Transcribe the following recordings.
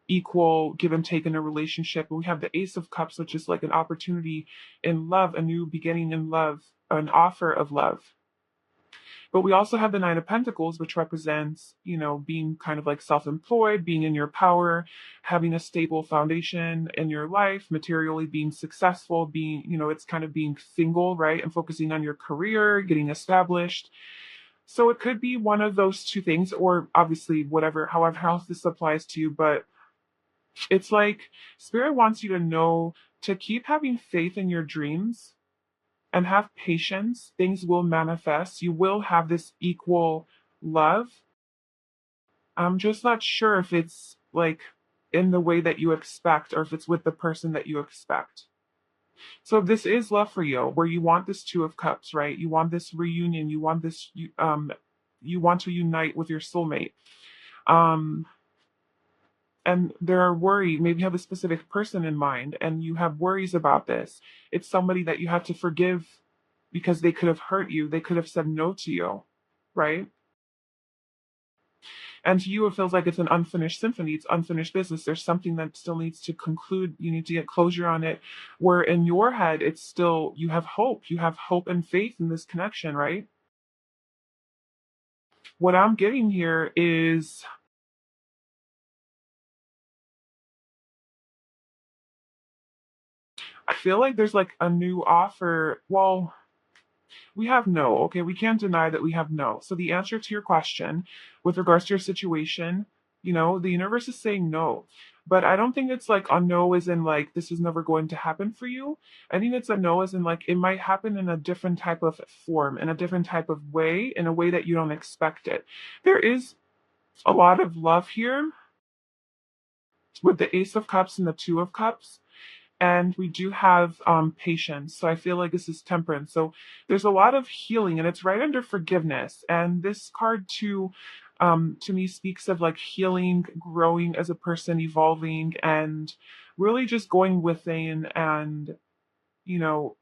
equal give and take in a relationship. And we have the Ace of Cups, which is like an opportunity in love, a new beginning in love, an offer of love. But we also have the Nine of Pentacles, which represents, being kind of like self employed, being in your power, having a stable foundation in your life, materially being successful, being, it's kind of being single, right? And focusing on your career, getting established. So it could be one of those two things, or obviously, whatever, however, how this applies to you. But it's like Spirit wants you to know to keep having faith in your dreams and have patience. Things will manifest. You will have this equal love. I'm just not sure if it's like in the way that you expect or if it's with the person that you expect. So if this is love for you, where you want this Two of Cups, right? You want this reunion, you want to unite with your soulmate. Um and there are worry, maybe you have a specific person in mind and you have worries about this. It's somebody that you have to forgive because they could have hurt you, they could have said no to you, right? And to you it feels like it's an unfinished symphony, it's unfinished business, there's something that still needs to conclude, you need to get closure on it, where in your head it's still, you have hope and faith in this connection, right? What I'm getting here is, I feel like there's like a new offer. Well, we have no. Okay, we can't deny that we have no. So the answer to your question with regards to your situation, the universe is saying no. But I don't think it's like a no as in like this is never going to happen for you. I think it's a no as in like it might happen in a different type of form, in a different type of way, in a way that you don't expect it. There is a lot of love here with the Ace of Cups and the Two of Cups, and we do have patience, so I feel like this is temperance. So there's a lot of healing and it's right under forgiveness, and this card too, to me speaks of like healing, growing as a person, evolving, and really just going within and, you know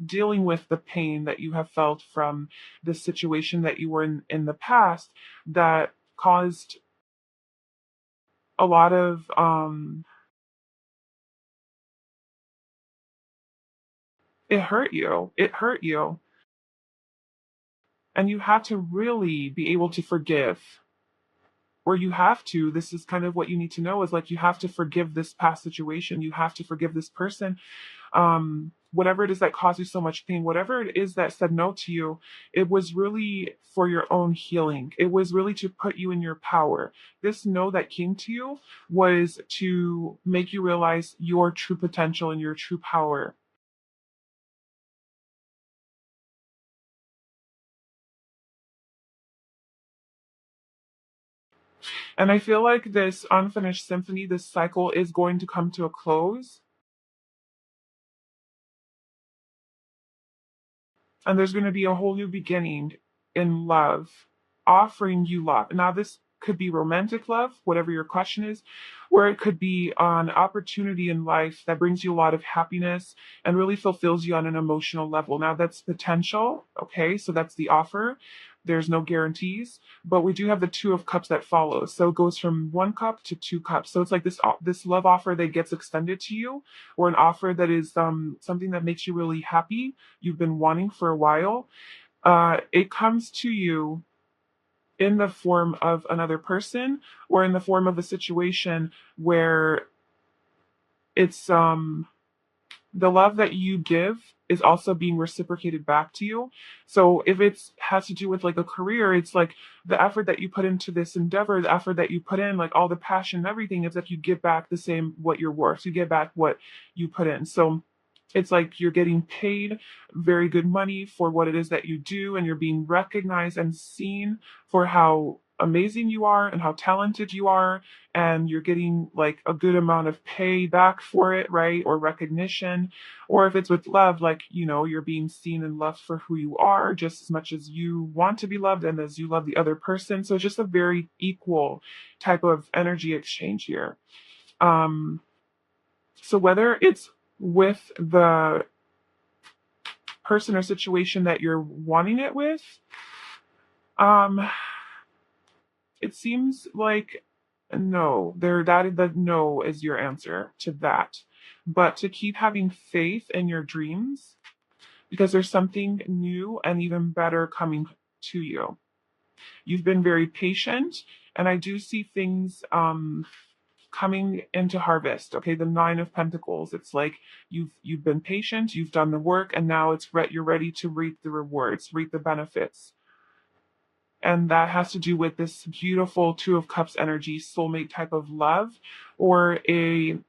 dealing with the pain that you have felt from the situation that you were in the past that caused a lot of it hurt you, and you have to really be able to forgive, or you have to, this is kind of what you need to know, is like you have to forgive this past situation, you have to forgive this person, whatever it is that caused you so much pain, whatever it is that said no to you, it was really for your own healing, it was really to put you in your power. This no that came to you was to make you realize your true potential and your true power. And I feel like this unfinished symphony, this cycle is going to come to a close. And there's going to be a whole new beginning in love, offering you love. Now, this could be romantic love, whatever your question is, or it could be an opportunity in life that brings you a lot of happiness and really fulfills you on an emotional level. Now, that's potential. Okay, so that's the offer. There's no guarantees, but we do have the Two of Cups that follows. So it goes from one cup to two cups. So it's like this love offer that gets extended to you, or an offer that is something that makes you really happy, you've been wanting for a while. It comes to you in the form of another person or in the form of a situation where it's the love that you give is also being reciprocated back to you. So if it's has to do with like a career, it's like the effort that you put into this endeavor, the effort that you put in, like all the passion and everything, is that you give back the same what you're worth. You get back what you put in. So it's like you're getting paid very good money for what it is that you do, and you're being recognized and seen for how amazing you are and how talented you are, and you're getting like a good amount of pay back for it, right? Or recognition. Or if it's with love, like, you're being seen and loved for who you are just as much as you want to be loved and as you love the other person. So it's just a very equal type of energy exchange here. Um, so whether it's with the person or situation that you're wanting it with, um, it seems like No, the no is your answer to that. But to keep having faith in your dreams, because there's something new and even better coming to you. You've been very patient, and I do see things coming into harvest. Okay, the 9 of Pentacles. It's like you've been patient, you've done the work, and now you're ready to reap the rewards, reap the benefits. And that has to do with this beautiful Two of Cups energy, soulmate type of love, or a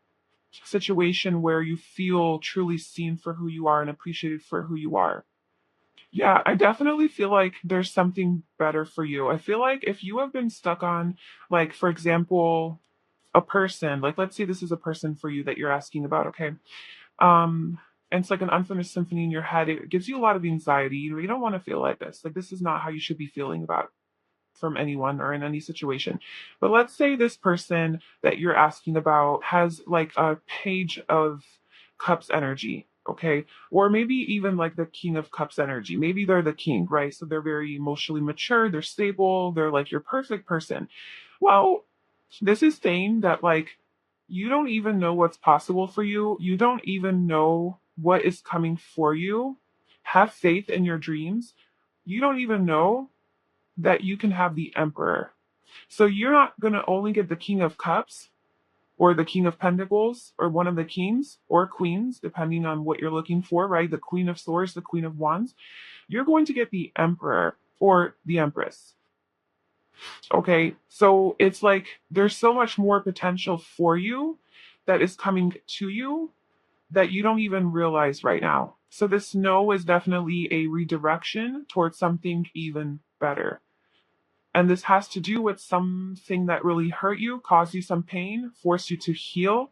situation where you feel truly seen for who you are and appreciated for who you are. Yeah, I definitely feel like there's something better for you. I feel like if you have been stuck on, like, for example, a person, like, let's say this is a person for you that you're asking about, okay? Um, and it's like an unfinished symphony in your head. It gives you a lot of anxiety. You don't want to feel like this. Like, this is not how you should be feeling about from anyone or in any situation. But let's say this person that you're asking about has like a Page of Cups energy, okay? Or maybe even like the King of Cups energy. Maybe they're the king, right? So they're very emotionally mature, they're stable, they're like your perfect person. Well, this is saying that like you don't even know what's possible for you. You don't even know what is coming for you. Have faith in your dreams. You don't even know that you can have the Emperor. So you're not going to only get the King of Cups or the King of Pentacles or one of the kings or queens, depending on what you're looking for, right? The Queen of Swords, the Queen of Wands. You're going to get the Emperor or the Empress. Okay, so it's like there's so much more potential for you that is coming to you that you don't even realize right now. So this no is definitely a redirection towards something even better. And this has to do with something that really hurt you, caused you some pain, forced you to heal,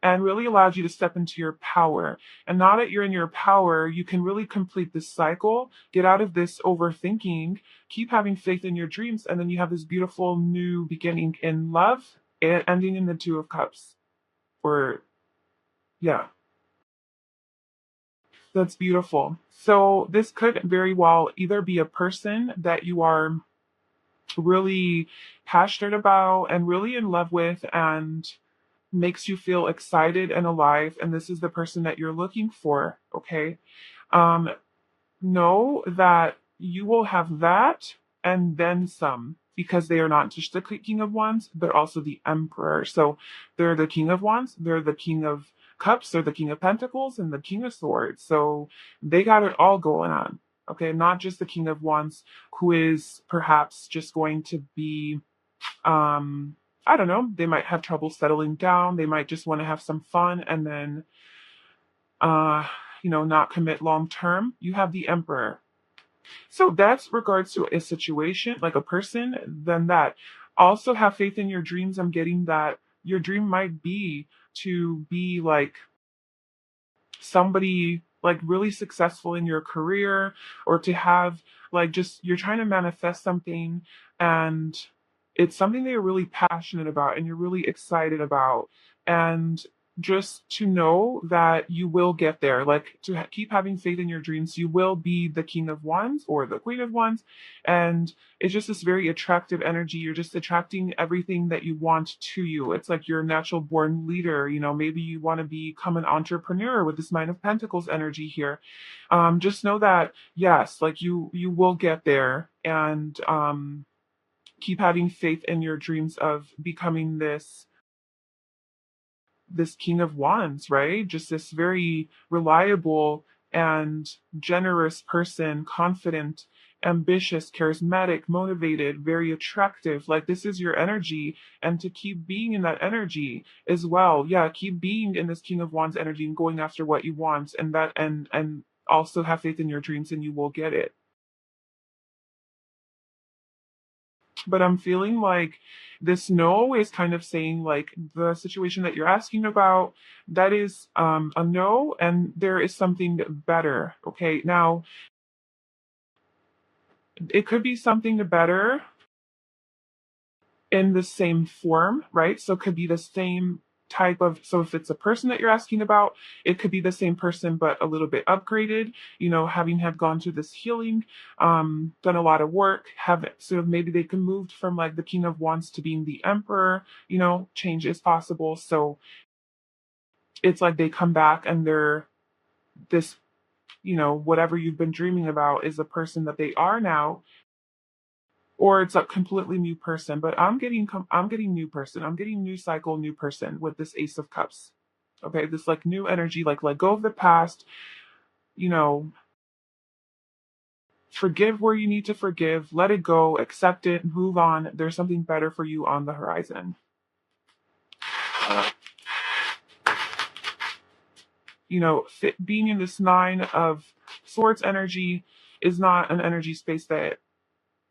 and really allowed you to step into your power. And now that you're in your power, you can really complete this cycle, get out of this overthinking, keep having faith in your dreams, and then you have this beautiful new beginning in love, and ending in the Two of Cups. Or, yeah, that's beautiful. So this could very well either be a person that you are really passionate about and really in love with and makes you feel excited and alive, and this is the person that you're looking for. Okay, um know that you will have that and then some, because they are not just the King of Wands but also the Emperor. So they're the King of Wands, they're the King of Cups, they're the King of Pentacles, and the King of Swords. So they got it all going on. Okay, not just the King of Wands, who is perhaps just going to be, um I don't know, they might have trouble settling down, they might just want to have some fun and then uh not commit long term. You have the Emperor. So that's regards to a situation, like a person, then that. Also have faith in your dreams. I'm getting that your dream might be to be like somebody like really successful in your career, or to have like just you're trying to manifest something, and it's something that you're really passionate about and you're really excited about, and just to know that you will get there, like to keep having faith in your dreams. You will be the King of Wands or the Queen of Wands, and it's just this very attractive energy. You're just attracting everything that you want to you. It's like you're a natural born leader. Maybe you want to become an entrepreneur with this Nine of Pentacles energy here. Just know that, yes, like you will get there, and keep having faith in your dreams of becoming this King of Wands, right? Just this very reliable and generous person, confident, ambitious, charismatic, motivated, very attractive. Like, this is your energy. And to keep being in that energy as well. Yeah, keep being in this King of Wands energy and going after what you want, and also have faith in your dreams, and you will get it. But I'm feeling like this no is kind of saying like the situation that you're asking about, that is a no, and there is something better. Okay, now it could be something better in the same form, right? So it could be the same. type of, so if it's a person that you're asking about, it could be the same person but a little bit upgraded, having have gone through this healing, done a lot of work, have sort of maybe they can move from like the King of Wands to being the Emperor, change is possible. So it's like they come back and they're this, whatever you've been dreaming about is the person that they are now, or it's a completely new person. But I'm getting new person. I'm getting new cycle, new person with this Ace of Cups. Okay, this like new energy, like let go of the past, you know, forgive where you need to forgive, let it go, accept it, move on. There's something better for you on the horizon. Being in this Nine of Swords energy is not an energy space that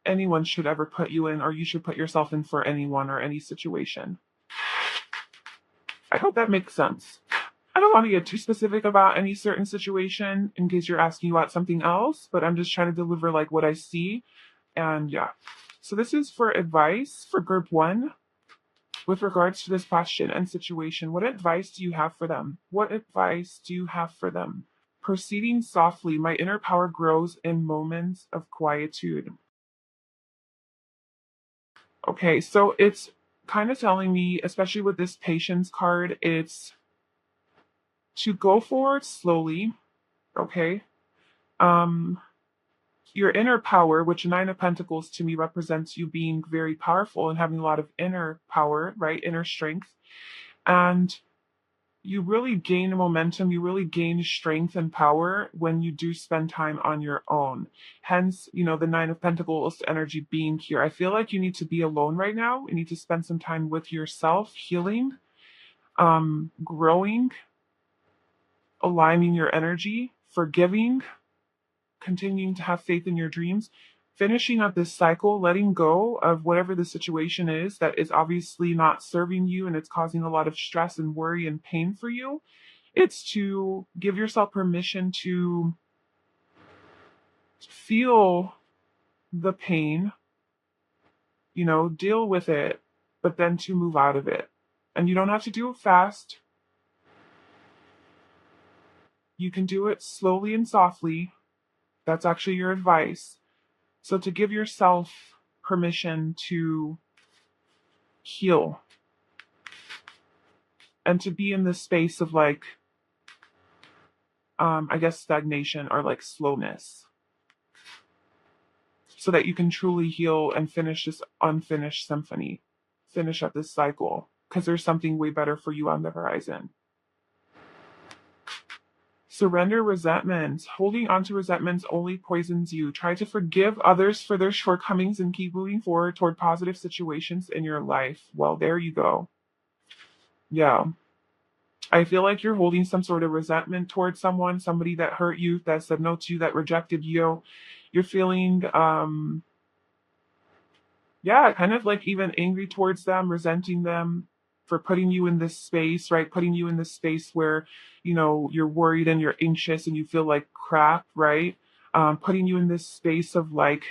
anyone should ever put you in, or you should put yourself in for anyone or any situation. I hope that makes sense. I don't want to get too specific about any certain situation in case you're asking about something else, but I'm just trying to deliver like what I see. And yeah. So this is for advice for group 1 with regards to this question and situation. What advice do you have for them? What advice do you have for them? Proceeding softly, my inner power grows in moments of quietude. Okay, so it's kind of telling me, especially with this patience card, it's to go forward slowly, okay? Um, your inner power, which Nine of Pentacles to me represents you being very powerful and having a lot of inner power, right? Inner strength. And you really gain momentum, you really gain strength and power when you do spend time on your own. Hence, the Nine of Pentacles energy being here. I feel like you need to be alone right now. You need to spend some time with yourself, healing, growing, aligning your energy, forgiving, continuing to have faith in your dreams, finishing up this cycle, letting go of whatever the situation is that is obviously not serving you and it's causing a lot of stress and worry and pain for you. It's to give yourself permission to feel the pain, deal with it, but then to move out of it. And you don't have to do it fast. You can do it slowly and softly. That's actually your advice. So to give yourself permission to heal and to be in this space of like, I guess stagnation or like slowness, so that you can truly heal and finish this unfinished symphony, finish up this cycle, because there's something way better for you on the horizon. Surrender resentments. Holding on to resentments only poisons you. Try to forgive others for their shortcomings and keep moving forward toward positive situations in your life. Well, there you go. Yeah. I feel like you're holding some sort of resentment towards someone, somebody that hurt you, that said no to you, that rejected you. You're feeling, yeah, kind of like even angry towards them, resenting them for putting you in this space, right? Putting you in this space where, you're worried and you're anxious and you feel like crap, right? Putting you in this space of like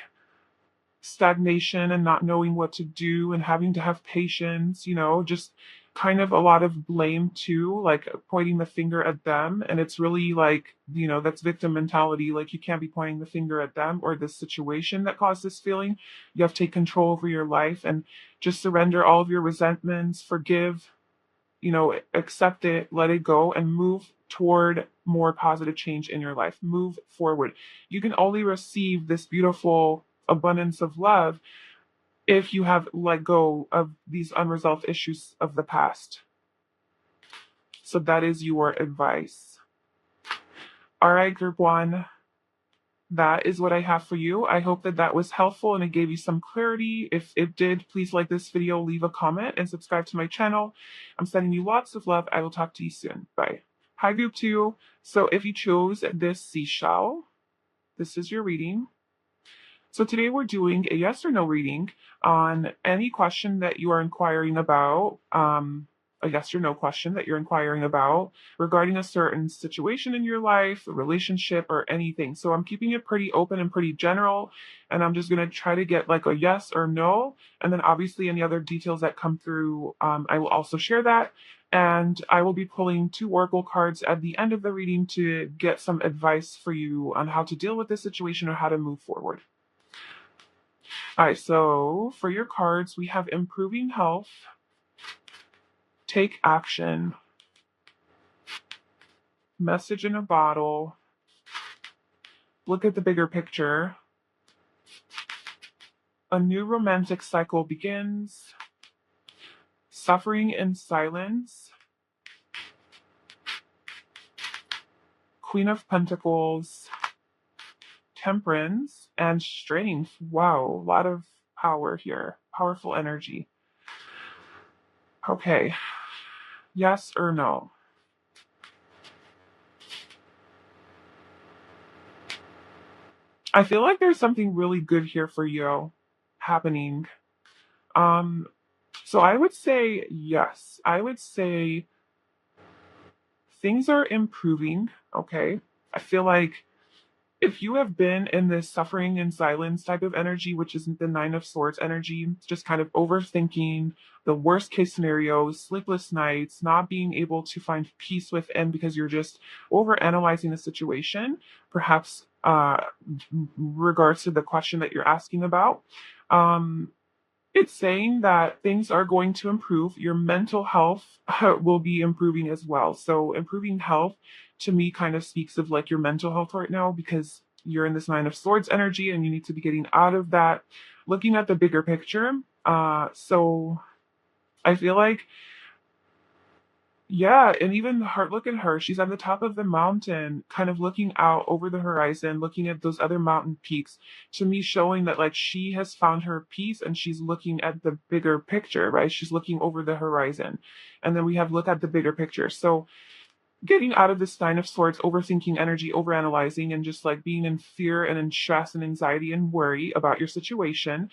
stagnation and not knowing what to do and having to have patience, just kind of a lot of blame too, like pointing the finger at them. And it's really like, that's victim mentality. Like you can't be pointing the finger at them or this situation that caused this feeling. You have to take control over your life and just surrender all of your resentments, forgive, accept it, let it go, and move toward more positive change in your life. Move forward. You can only receive this beautiful abundance of love if you have let go of these unresolved issues of the past. So that is your advice. All right, group 1. That is what I have for you. I hope that that was helpful and it gave you some clarity. If it did, please like this video, leave a comment, and subscribe to my channel. I'm sending you lots of love. I will talk to you soon. Bye. Hi, group 2. So if you chose this seashell, this is your reading. So today we're doing a yes or no reading on any question that you are inquiring about a yes or no question that you're inquiring about regarding a certain situation in your life, a relationship, or anything. So I'm keeping it pretty open and pretty general. And I'm just going to try to get like a yes or no. And then obviously any other details that come through, I will also share that. And I will be pulling 2 oracle cards at the end of the reading to get some advice for you on how to deal with this situation or how to move forward. All right, so for your cards, we have improving health, take action, message in a bottle, look at the bigger picture, a new romantic cycle begins, suffering in silence, Queen of Pentacles, Temperance, and Strength. Wow, a lot of power here, powerful energy. Okay, yes or no? I feel like there's something really good here for you happening. Um, so I would say yes. I would say things are improving, okay? I feel like if you have been in this suffering in silence type of energy, which isn't the Nine of Swords energy, just kind of overthinking the worst case scenarios, sleepless nights, not being able to find peace within because you're just over analyzing the situation, perhaps regards to the question that you're asking about. Um, it's saying that things are going to improve. Your mental health will be improving as well. So, improving health to me kind of speaks of like your mental health right now because you're in this Nine of Swords energy and you need to be getting out of that, looking at the bigger picture. So, I feel like yeah, and even her, look at her. She's on the top of the mountain, kind of looking out over the horizon, looking at those other mountain peaks. To me, showing that like she has found her peace and she's looking at the bigger picture, right? She's looking over the horizon. And then we have look at the bigger picture. So getting out of this Nine of Swords, overthinking energy, overanalyzing, and just like being in fear and in stress and anxiety and worry about your situation.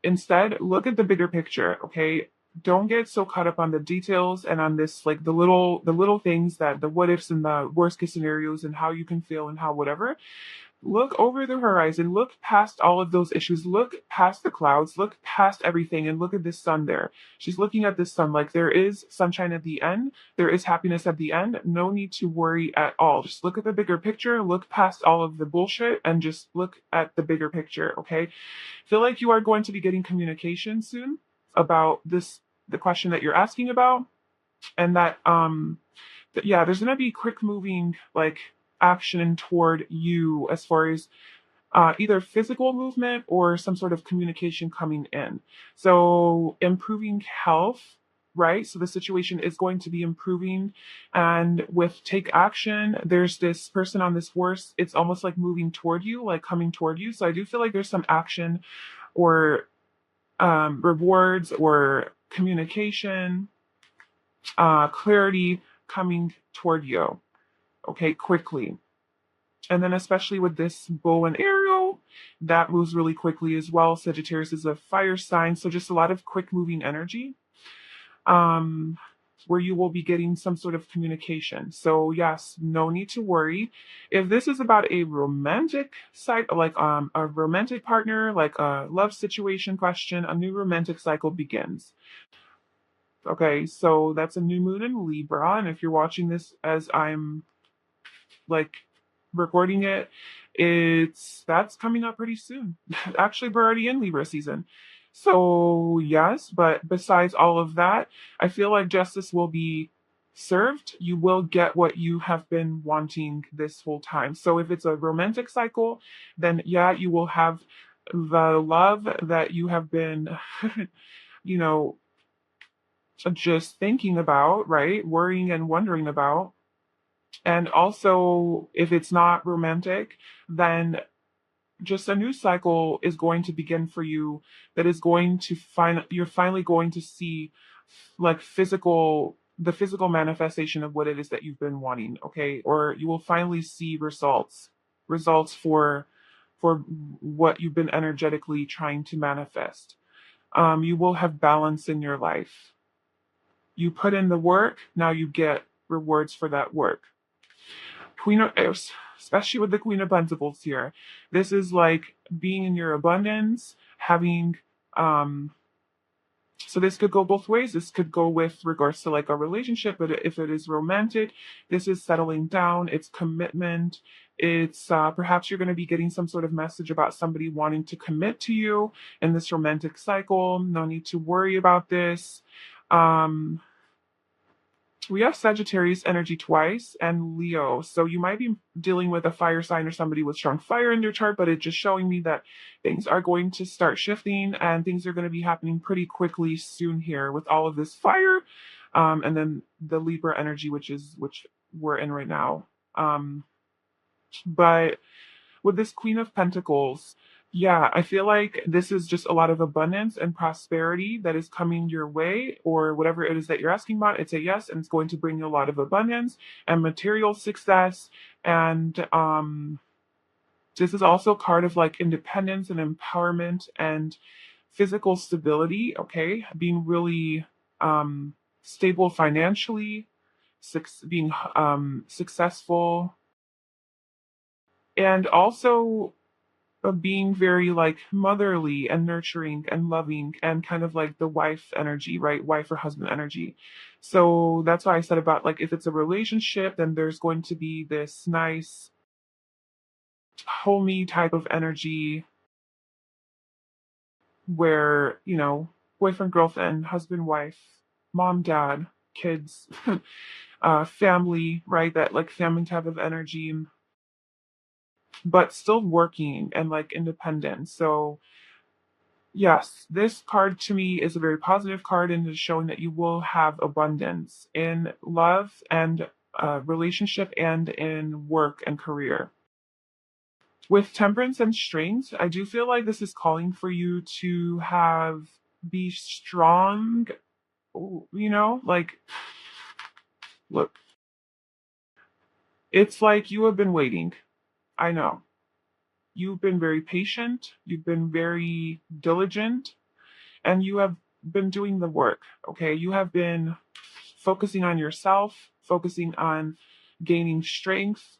Instead, look at the bigger picture, okay? Don't get so caught up on the details and on this like the little things that the what ifs and the worst case scenarios and how you can feel and how whatever. Look over the horizon, look past all of those issues, look past the clouds, look past everything, and look at this sun there. She's looking at this sun like there is sunshine at the end, there is happiness at the end. No need to worry at all. Just look at the bigger picture, look past all of the bullshit, and just look at the bigger picture, okay? Feel like you are going to be getting communication soon about the question that you're asking about, and that yeah, there's gonna be quick moving like action toward you as far as either physical movement or some sort of communication coming in. So improving health, right? So the situation is going to be improving, and with take action, there's this person on this horse. It's almost like moving toward you, like coming toward you. So I do feel like there's some action or rewards or communication, clarity coming toward you, okay, quickly. And then, especially with this bow and arrow, that moves really quickly as well. Sagittarius is a fire sign, so just a lot of quick moving energy, um, where you will be getting some sort of communication. So, yes, no need to worry. If this is about a romantic side, like a romantic partner, like a love situation question, a new romantic cycle begins. Okay, so that's a new moon in Libra. And if you're watching this as I'm like recording it, that's coming up pretty soon. Actually, we're already in Libra season. So yes, but besides all of that, I feel like justice will be served. You will get what you have been wanting this whole time. So if it's a romantic cycle, then yeah, you will have the love that you have been you know just thinking about, right? Worrying and wondering about. And also, if it's not romantic, then just a new cycle is going to begin for you that is going to you're finally going to see like the physical manifestation of what it is that you've been wanting, okay? Or you will finally see results for what you've been energetically trying to manifest. You will have balance in your life. You put in the work, now you get rewards for that work. Queen of, especially with the Queen of Pentacles here, this is like being in your abundance, having, um, so this could go both ways. This could go with regards to like a relationship, but if it is romantic, this is settling down, it's commitment. It's perhaps you're going to be getting some sort of message about somebody wanting to commit to you in this romantic cycle. No need to worry about this. Um, we have Sagittarius energy twice and Leo. So you might be dealing with a fire sign or somebody with strong fire in their chart, but it's just showing me that things are going to start shifting and things are going to be happening pretty quickly soon here with all of this fire. And then the Libra energy, which we're in right now. But with this Queen of Pentacles, yeah, I feel like this is just a lot of abundance and prosperity that is coming your way, or whatever it is that you're asking about. It's a yes, and it's going to bring you a lot of abundance and material success. And this is also a card of like independence and empowerment and physical stability. Okay, being really stable financially, being successful, and also of being very like motherly and nurturing and loving and kind of like the wife energy, right? Wife or husband energy. So that's why I said about like if it's a relationship, then there's going to be this nice homey type of energy where, boyfriend, girlfriend, husband, wife, mom, dad, kids, family, right? That like family type of energy, but still working and like independent. So yes, this card to me is a very positive card and is showing that you will have abundance in love and relationship and in work and career. With temperance and strength, I do feel like this is calling for you to be strong, like, look, it's like you have been waiting. I know. You've been very patient, you've been very diligent, and you have been doing the work. Okay, you have been focusing on yourself, focusing on gaining strength,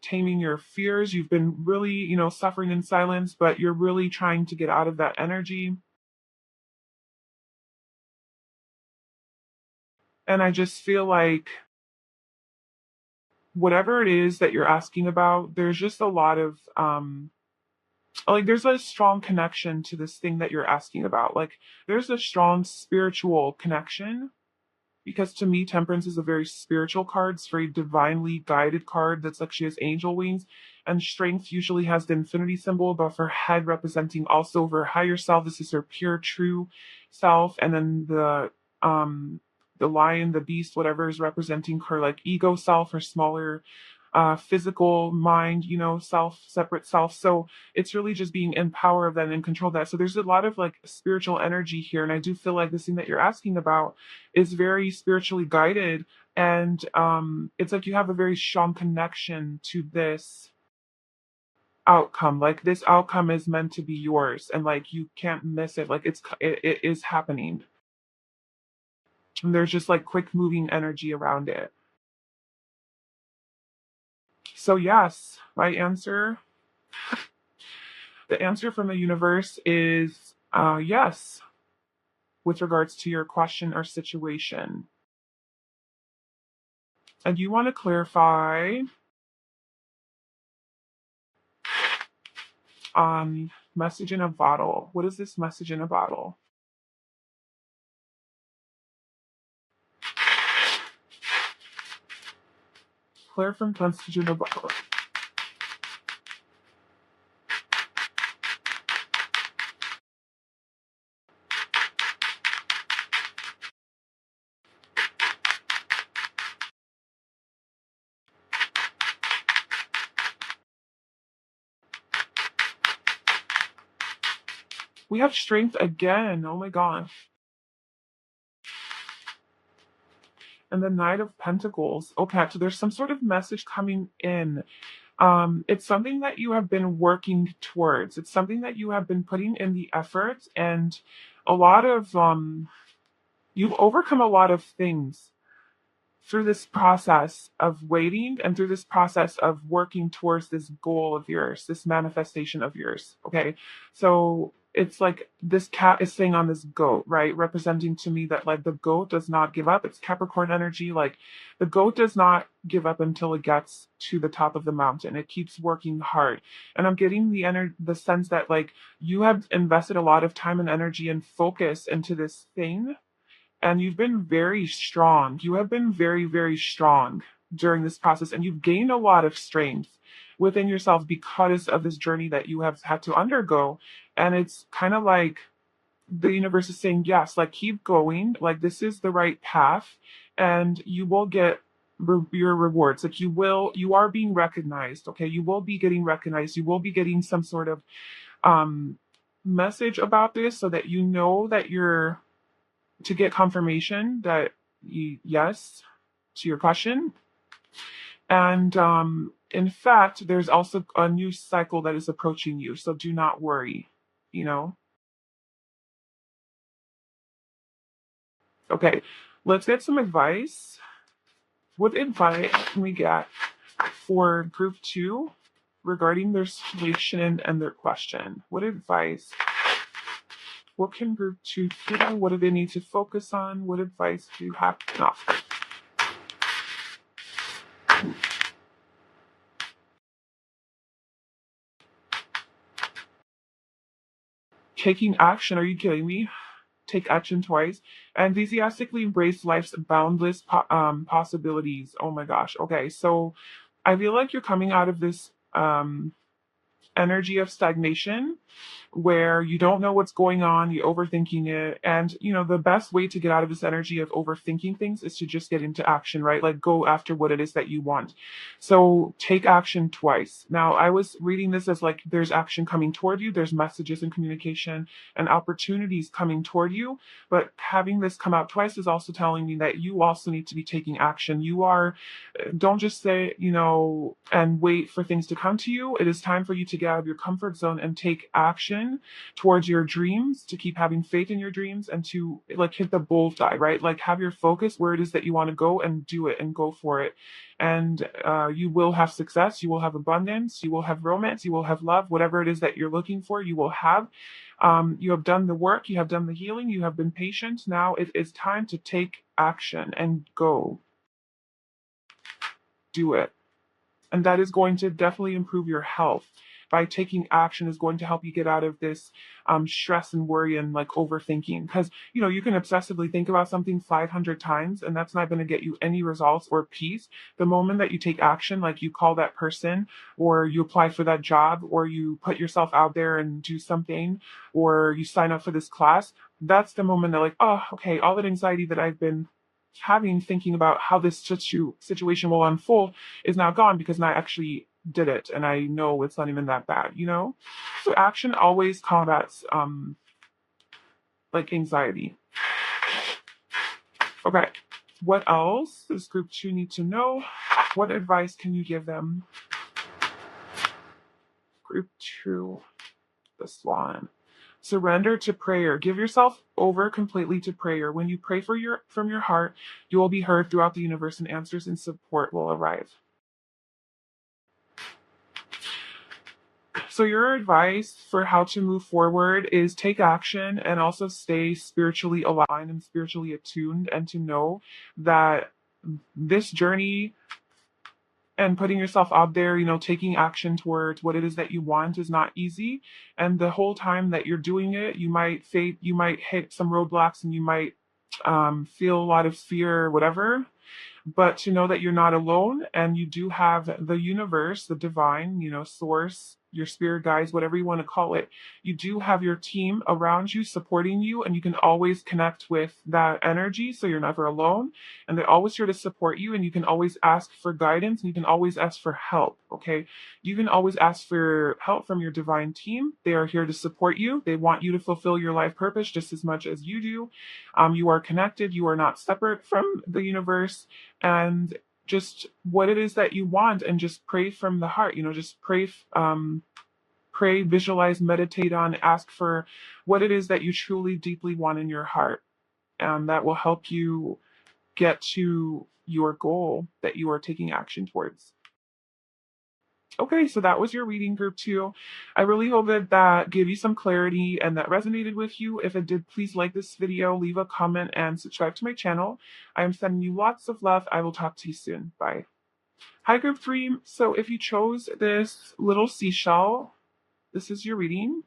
taming your fears. You've been really, suffering in silence, but you're really trying to get out of that energy. And I just feel like whatever it is that you're asking about, there's just a lot of like there's a strong connection to this thing that you're asking about. Like there's a strong spiritual connection, because to me, Temperance is a very spiritual card. It's a very divinely guided card that's like she has angel wings. And Strength usually has the infinity symbol above her head, representing also her higher self. This is her pure, true self. And then the lion, the beast, whatever, is representing her like ego self, her smaller physical mind, self, separate self. So it's really just being in power of that and in control of that. So there's a lot of like spiritual energy here. And I do feel like this thing that you're asking about is very spiritually guided. And it's like you have a very strong connection to this outcome. Like this outcome is meant to be yours and like you can't miss it. Like it is happening. And there's just like quick moving energy around it. So yes, the answer from the universe is yes, with regards to your question or situation. And you want to clarify message in a bottle. What is this message in a bottle? Clear from message in a bottle. We have strength again. Oh my gosh. And the Knight of Pentacles. Okay, so there's some sort of message coming in. It's something that you have been working towards. It's something that you have been putting in the effort, and a lot of You've overcome a lot of things through this process of waiting and through this process of working towards this goal of yours, this manifestation of yours. Okay. So it's like this cat is sitting on this goat, right? Representing to me that like the goat does not give up. It's Capricorn energy. Like the goat does not give up until it gets to the top of the mountain. It keeps working hard. And I'm getting the sense that like you have invested a lot of time and energy and focus into this thing, and you've been very strong. You have been very, very strong during this process, and you've gained a lot of strength within yourself because of this journey that you have had to undergo. And it's kind of like the universe is saying, yes, like keep going, like this is the right path, and you will get your rewards. Like you are being recognized. Okay, you will be getting recognized. You will be getting some sort of um message about this so that you know that you're to get confirmation that yes to your question. And in fact, there's also a new cycle that is approaching you. So do not worry, you know? Okay, let's get some advice. What advice can we get for group two regarding their situation and their question? What advice? What can group two do? What do they need to focus on? What advice do you have to offer? Taking action? Are you kidding me? Take action twice. Enthusiastically embrace life's boundless possibilities. Oh my gosh. Okay, so I feel like you're coming out of this energy of stagnation where you don't know what's going on, you're overthinking it. And, the best way to get out of this energy of overthinking things is to just get into action, right? Like go after what it is that you want. So take action twice. Now, I was reading this as like there's action coming toward you, there's messages and communication and opportunities coming toward you. But having this come out twice is also telling me that you also need to be taking action. Don't just say, and wait for things to come to you. It is time for you to get out of your comfort zone and take action towards your dreams, to keep having faith in your dreams, and to like hit the bullseye, right? Like have your focus where it is that you want to go and do it and go for it. And you will have success, you will have abundance, you will have romance, you will have love, whatever it is that you're looking for, you will have. You have done the work, you have done the healing, you have been patient. Now it is time to take action and go do it. And that is going to definitely improve your health. By taking action is going to help you get out of this stress and worry and like overthinking, because you can obsessively think about something 500 times and that's not going to get you any results or peace. The moment that you take action, like you call that person or you apply for that job or you put yourself out there and do something or you sign up for this class, that's the moment that like, oh, okay, all that anxiety that I've been having thinking about how this situation will unfold is now gone because now I actually did it and I know it's not even that bad. So action always combats like anxiety. Okay. What else does group two need to know? What advice can you give them? Group two, the swan. Surrender to prayer. Give yourself over completely to prayer. When you pray from your heart, you will be heard throughout the universe and answers and support will arrive. So your advice for how to move forward is take action and also stay spiritually aligned and spiritually attuned, and to know that this journey and putting yourself out there, taking action towards what it is that you want is not easy. And the whole time that you're doing it, you might hit some roadblocks and you might feel a lot of fear or whatever. But to know that you're not alone and you do have the universe, the divine, source, your spirit guides, whatever you want to call it. You do have your team around you supporting you, and you can always connect with that energy so you're never alone. And they're always here to support you, and you can always ask for guidance and you can always ask for help. Okay. You can always ask for help from your divine team. They are here to support you. They want you to fulfill your life purpose just as much as you do. You are connected, you are not separate from the universe. And just what it is that you want, and just pray from the heart, just pray, visualize, meditate on, ask for what it is that you truly deeply want in your heart. and that will help you get to your goal that you are taking action towards. Okay, so that was your reading, group 2. I really hope that that gave you some clarity and that resonated with you. If it did, please like this video, leave a comment, and subscribe to my channel. I am sending you lots of love. I will talk to you soon. Bye. Hi, group 3. So if you chose this little seashell, this is your reading.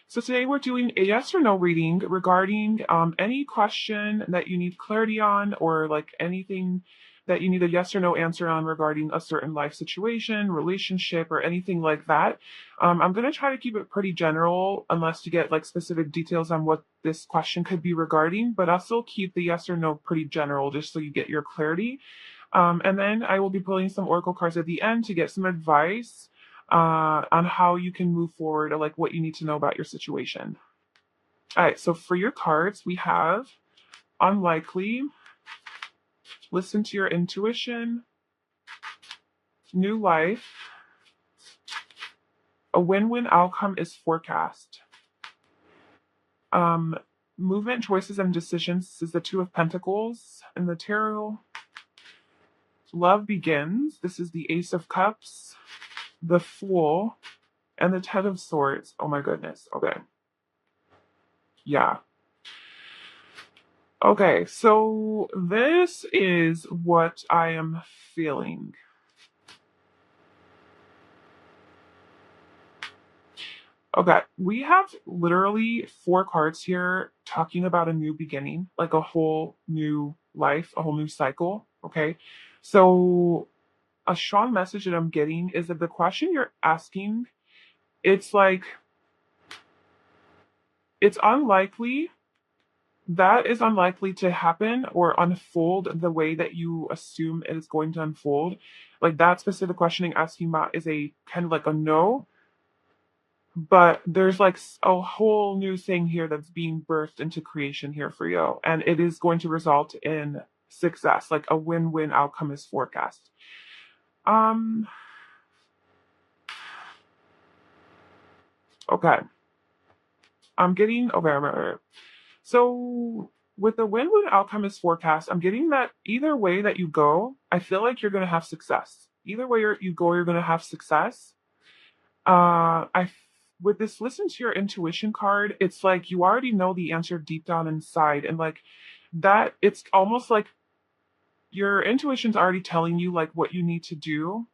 So today we're doing a yes or no reading regarding any question that you need clarity on, or like anything that you need a yes or no answer on regarding a certain life situation, relationship, or anything like that. I'm going to try to keep it pretty general unless you get like specific details on what this question could be regarding, but I'll still keep the yes or no pretty general just so you get your clarity. And then I will be pulling some oracle cards at the end to get some advice on how you can move forward, or like what you need to know about your situation. All right, so for your cards, we have unlikely, listen to your intuition, new life, a win-win outcome is forecast. Movement, choices, and decisions is the Two of Pentacles in the tarot. Love begins. This is the Ace of Cups, the Fool, and the Ten of Swords. Oh my goodness. Okay. Yeah. Okay, so this is what I am feeling. Okay, we have literally 4 cards here talking about a new beginning, like a whole new life, a whole new cycle. Okay, so a strong message that I'm getting is that the question you're asking, it's like, it's unlikely, that is unlikely to happen or unfold the way that you assume it is going to unfold. Like that specific questioning asking about is a kind of like a no, but there's like a whole new thing here that's being birthed into creation here for you, and it is going to result in success. Like a win-win outcome is forecast. Okay. I'm getting okay. So with the win-win outcome is forecast, I'm getting that either way that you go, I feel like you're going to have success. Either way you go, you're going to have success. I with this listen to your intuition card, it's like you already know the answer deep down inside, and like that, it's almost like your intuition's already telling you like what you need to do.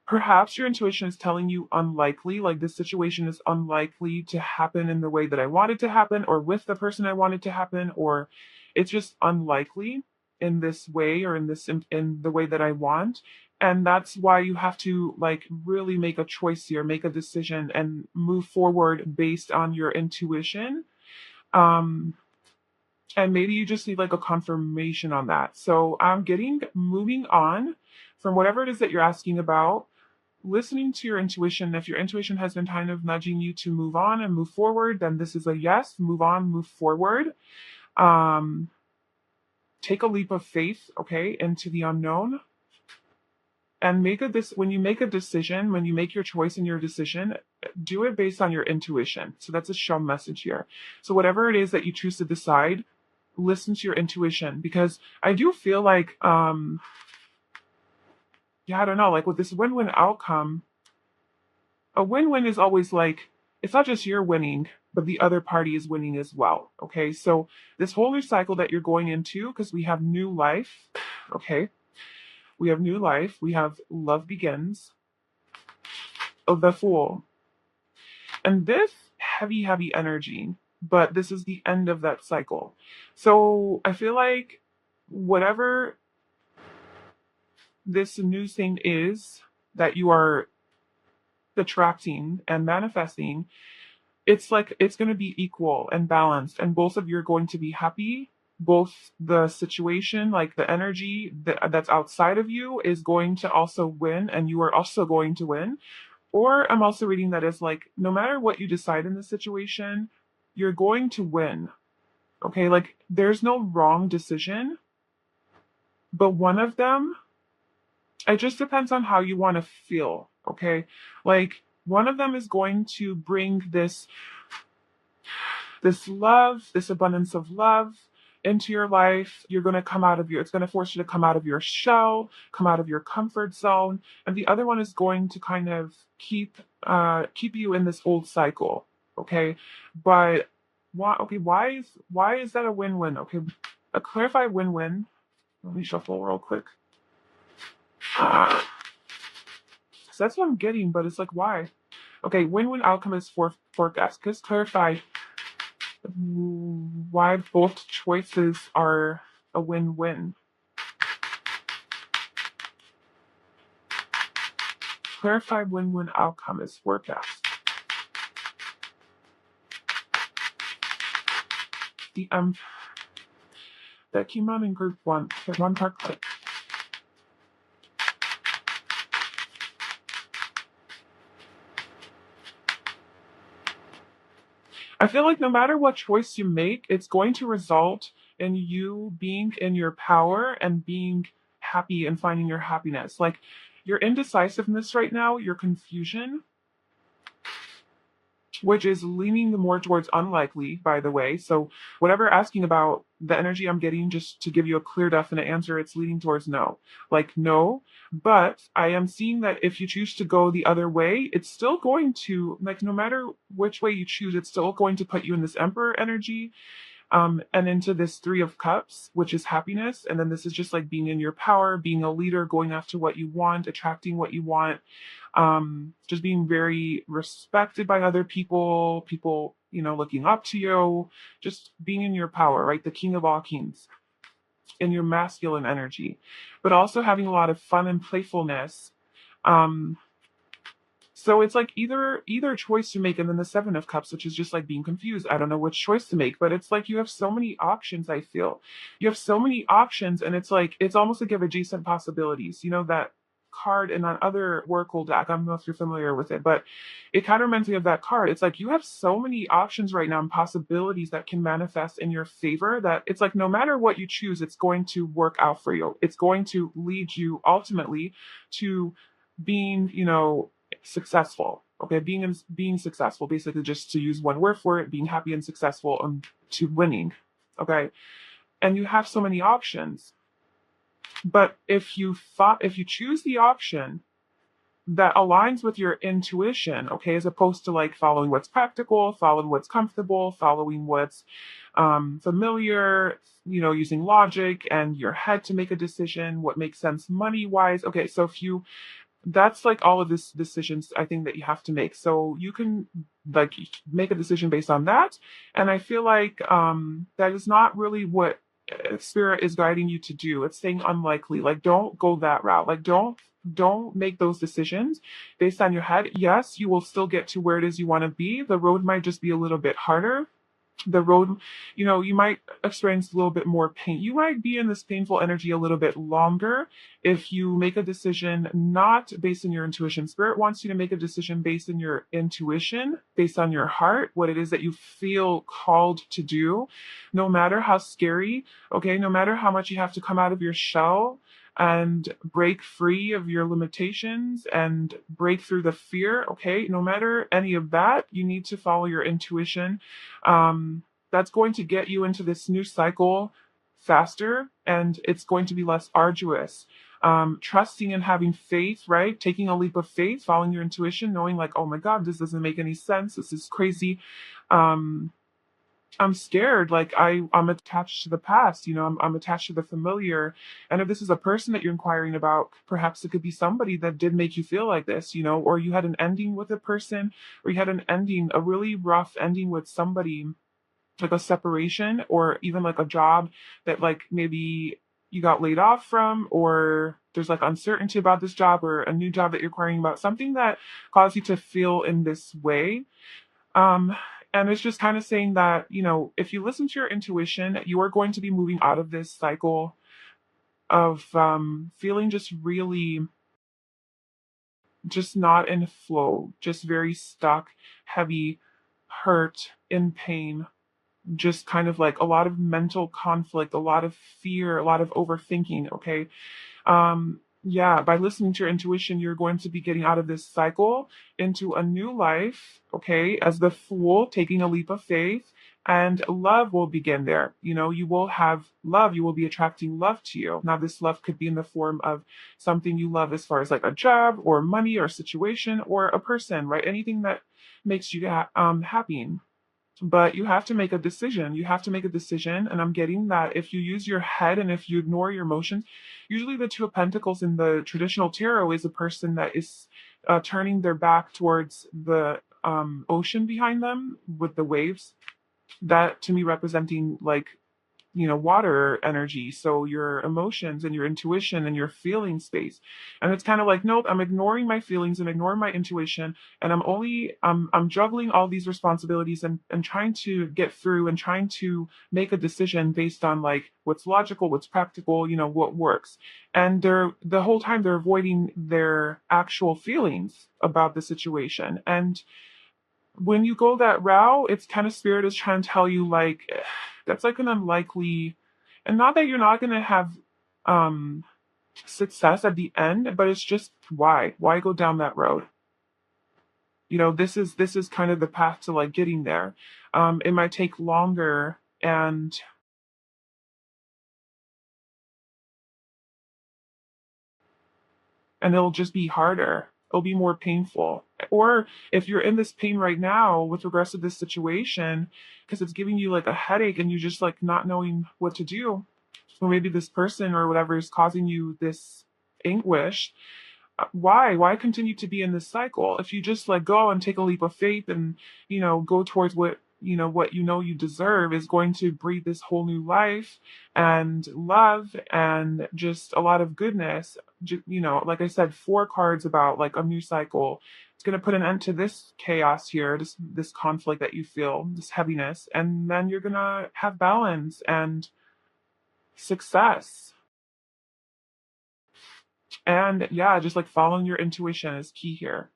Perhaps your intuition is telling you unlikely, like this situation is unlikely to happen in the way that I want it to happen, or with the person I want it to happen, or it's just unlikely in this way, or in the way that I want. And that's why you have to like really make a choice here, make a decision, and move forward based on your intuition. Um, and maybe you just need like a confirmation on that. So I'm getting moving on from whatever it is that you're asking about, listening to your intuition. If your intuition has been kind of nudging you to move on and move forward, then this is a yes. Move on, move forward. Take a leap of faith, okay, into the unknown, and when you make a decision, when you make your choice in your decision, do it based on your intuition. So that's a show message here. So whatever it is that you choose to decide, listen to your intuition, because I do feel like yeah, I don't know, like with this win-win outcome, a win-win is always like, it's not just you're winning, but the other party is winning as well. Okay, so this whole new cycle that you're going into, because we have new life, okay, we have new life, we have love begins, of the Fool, and this heavy energy, but this is the end of that cycle. So I feel like whatever this new thing is that you are attracting and manifesting, it's like it's going to be equal and balanced, and both of you are going to be happy. Both the situation, like the energy that's outside of you, is going to also win, and you are also going to win. Or I'm also reading that as like, no matter what you decide in the situation, you're going to win. Okay, like there's no wrong decision, but one of them, it just depends on how you want to feel. Okay, like one of them is going to bring this love, this abundance of love, into your life. You're going to come out of it's going to force you to come out of your shell, come out of your comfort zone. And the other one is going to kind of keep you in this old cycle. Okay. But why is that a win-win? Okay. A clarified win-win. Let me shuffle real quick. So that's what I'm getting, but it's like, why? Okay, win-win outcome is forecast. Just clarify why both choices are a win-win. Clarify win-win outcome is forecast. The that came out in group one. Okay, one part click. I feel like no matter what choice you make, it's going to result in you being in your power and being happy and finding your happiness. Like your indecisiveness right now, your confusion, which is leaning more towards unlikely, by the way. So, whatever asking about the energy I'm getting, just to give you a clear, definite answer, it's leaning towards no. Like, no. But I am seeing that if you choose to go the other way, it's still going to, like, no matter which way you choose, it's still going to put you in this Emperor energy, and into this Three of Cups, which is happiness. And then this is just like being in your power, being a leader, going after what you want, attracting what you want, just being very respected by other people, looking up to you, just being in your power, right? The King of all kings in your masculine energy, but also having a lot of fun and playfulness. Um, so it's like either choice to make, and then the Seven of Cups, which is just like being confused. I don't know which choice to make, but it's like you have so many options. I feel you have so many options, and it's like it's almost like you have adjacent possibilities. You know that card in that other Oracle deck. I don't know if you're familiar with it, but it kind of reminds me of that card. It's like you have so many options right now and possibilities that can manifest in your favor. That it's like no matter what you choose, it's going to work out for you. It's going to lead you ultimately to being, successful. Okay, being successful, basically, just to use one word for it, being happy and successful, to winning. Okay, and you have so many options, but if you choose the option that aligns with your intuition, okay, as opposed to like following what's practical, following what's comfortable, following what's familiar, using logic and your head to make a decision, what makes sense money wise. Okay, so if you that's like all of this decisions I think that you have to make. So you can like make a decision based on that. And I feel like that is not really what spirit is guiding you to do. It's saying unlikely. Like don't go that route. Like don't make those decisions based on your head. Yes, you will still get to where it is you want to be. The road might just be a little bit harder. The road, you might experience a little bit more pain. You might be in this painful energy a little bit longer if you make a decision not based on your intuition. Spirit wants you to make a decision based on your intuition, based on your heart, what it is that you feel called to do, no matter how scary, okay, no matter how much you have to come out of your shell and break free of your limitations and break through the fear, okay, no matter any of that, you need to follow your intuition. That's going to get you into this new cycle faster, and it's going to be less arduous. Trusting and having faith, right? Taking a leap of faith, following your intuition, knowing like, oh my God, this doesn't make any sense. This is crazy. Um, I'm scared. Like I'm attached to the past. I'm attached to the familiar. And if this is a person that you're inquiring about, perhaps it could be somebody that did make you feel like this, or you had an ending with a person, or you had an ending, a really rough ending with somebody, like a separation, or even like a job that like maybe you got laid off from, or there's like uncertainty about this job, or a new job that you're inquiring about, something that caused you to feel in this way. Um, and it's just kind of saying that, if you listen to your intuition, you are going to be moving out of this cycle of feeling just really, just not in flow, just very stuck, heavy, hurt, in pain, just kind of like a lot of mental conflict, a lot of fear, a lot of overthinking. Okay. Yeah, by listening to your intuition, you're going to be getting out of this cycle into a new life, okay, as the fool, taking a leap of faith, and love will begin there. You know, you will have love, you will be attracting love to you. Now, this love could be in the form of something you love as far as like a job or money or situation or a person, right? Anything that makes you happy. But you have to make a decision. You have to make a decision. And I'm getting that if you use your head and if you ignore your emotions, usually the Two of Pentacles in the traditional tarot is a person that is turning their back towards the ocean behind them with the waves. That to me representing like water energy, so your emotions and your intuition and your feeling space. And it's kind of like, nope, I'm ignoring my feelings and ignoring my intuition, and I'm juggling all these responsibilities and trying to get through and trying to make a decision based on like what's logical, what's practical, what works. And they're the whole time they're avoiding their actual feelings about the situation. And when you go that route, it's kind of spirit is trying to tell you like that's like an unlikely, and not that you're not gonna have um success at the end, but it's just why go down that road? This is kind of the path to like getting there. It might take longer and it'll just be harder. It'll be more painful. Or if you're in this pain right now with regards to this situation, because it's giving you like a headache and you just like not knowing what to do, or maybe this person or whatever is causing you this anguish, why continue to be in this cycle if you just let go and take a leap of faith and go towards what you deserve is going to breathe this whole new life and love and just a lot of goodness. Like I said, 4 cards about like a new cycle. It's going to put an end to this chaos here, this conflict that you feel, this heaviness, and then you're going to have balance and success. And yeah, just like following your intuition is key here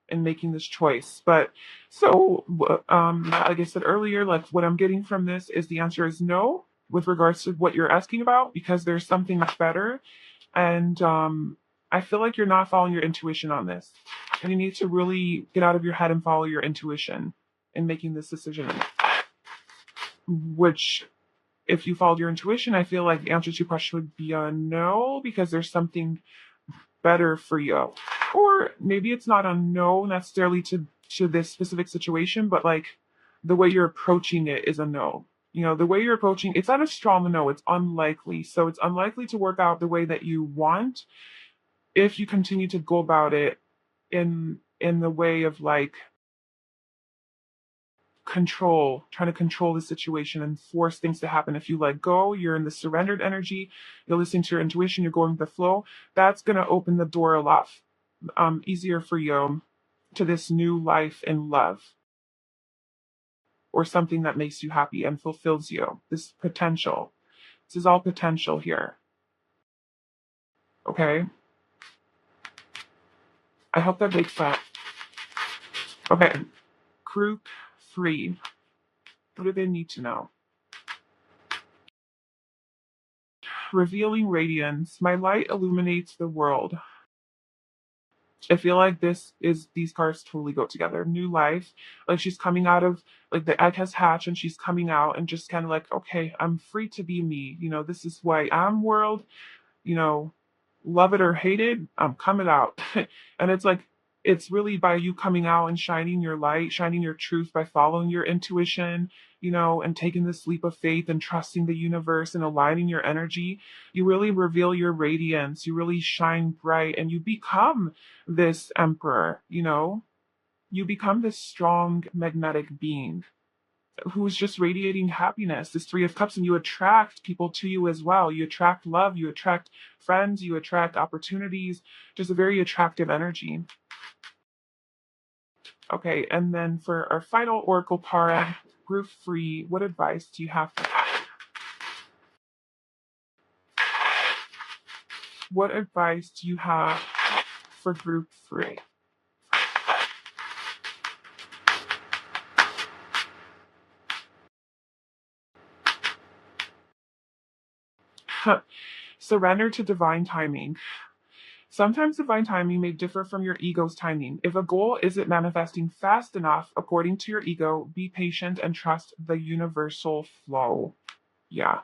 in making this choice. But so, like I said earlier, like what I'm getting from this is the answer is no with regards to what you're asking about, because there's something much better. And I feel like you're not following your intuition on this. And you need to really get out of your head and follow your intuition in making this decision. Which, if you followed your intuition, I feel like the answer to your question would be a no, because there's something better for you. Or maybe it's not a no necessarily to this specific situation, but like the way you're approaching it is a no. The way you're approaching it's not a strong no, it's unlikely. So it's unlikely to work out the way that you want if you continue to go about it in the way of like trying to control the situation and force things to happen. If you let go, you're in the surrendered energy, you're listening to your intuition, you're going with the flow, that's going to open the door a lot easier for you to this new life in love or something that makes you happy and fulfills you. This potential. This is all potential here. Okay? I hope that makes sense. Okay. Group 3. What do they need to know? Revealing radiance. My light illuminates the world. I feel like these cards totally go together. New life. Like she's coming out of, like the egg has hatched and she's coming out and just kind of like, okay, I'm free to be me. This is who I am, world. you know, Love it or hate it, I'm coming out. And it's like, it's really by you coming out and shining your light, shining your truth by following your intuition, and taking this leap of faith and trusting the universe and aligning your energy. You really reveal your radiance. You really shine bright and you become this emperor. You become this strong magnetic being who's just radiating happiness, this 3 of Cups, and you attract people to you as well. You attract love, you attract friends, you attract opportunities, just a very attractive energy. Okay, and then for our final oracle card, Group 3, what advice do you have for that? What advice do you have for Group 3? Surrender to divine timing. Sometimes divine timing may differ from your ego's timing. If a goal isn't manifesting fast enough according to your ego, be patient and trust the universal flow. Yeah.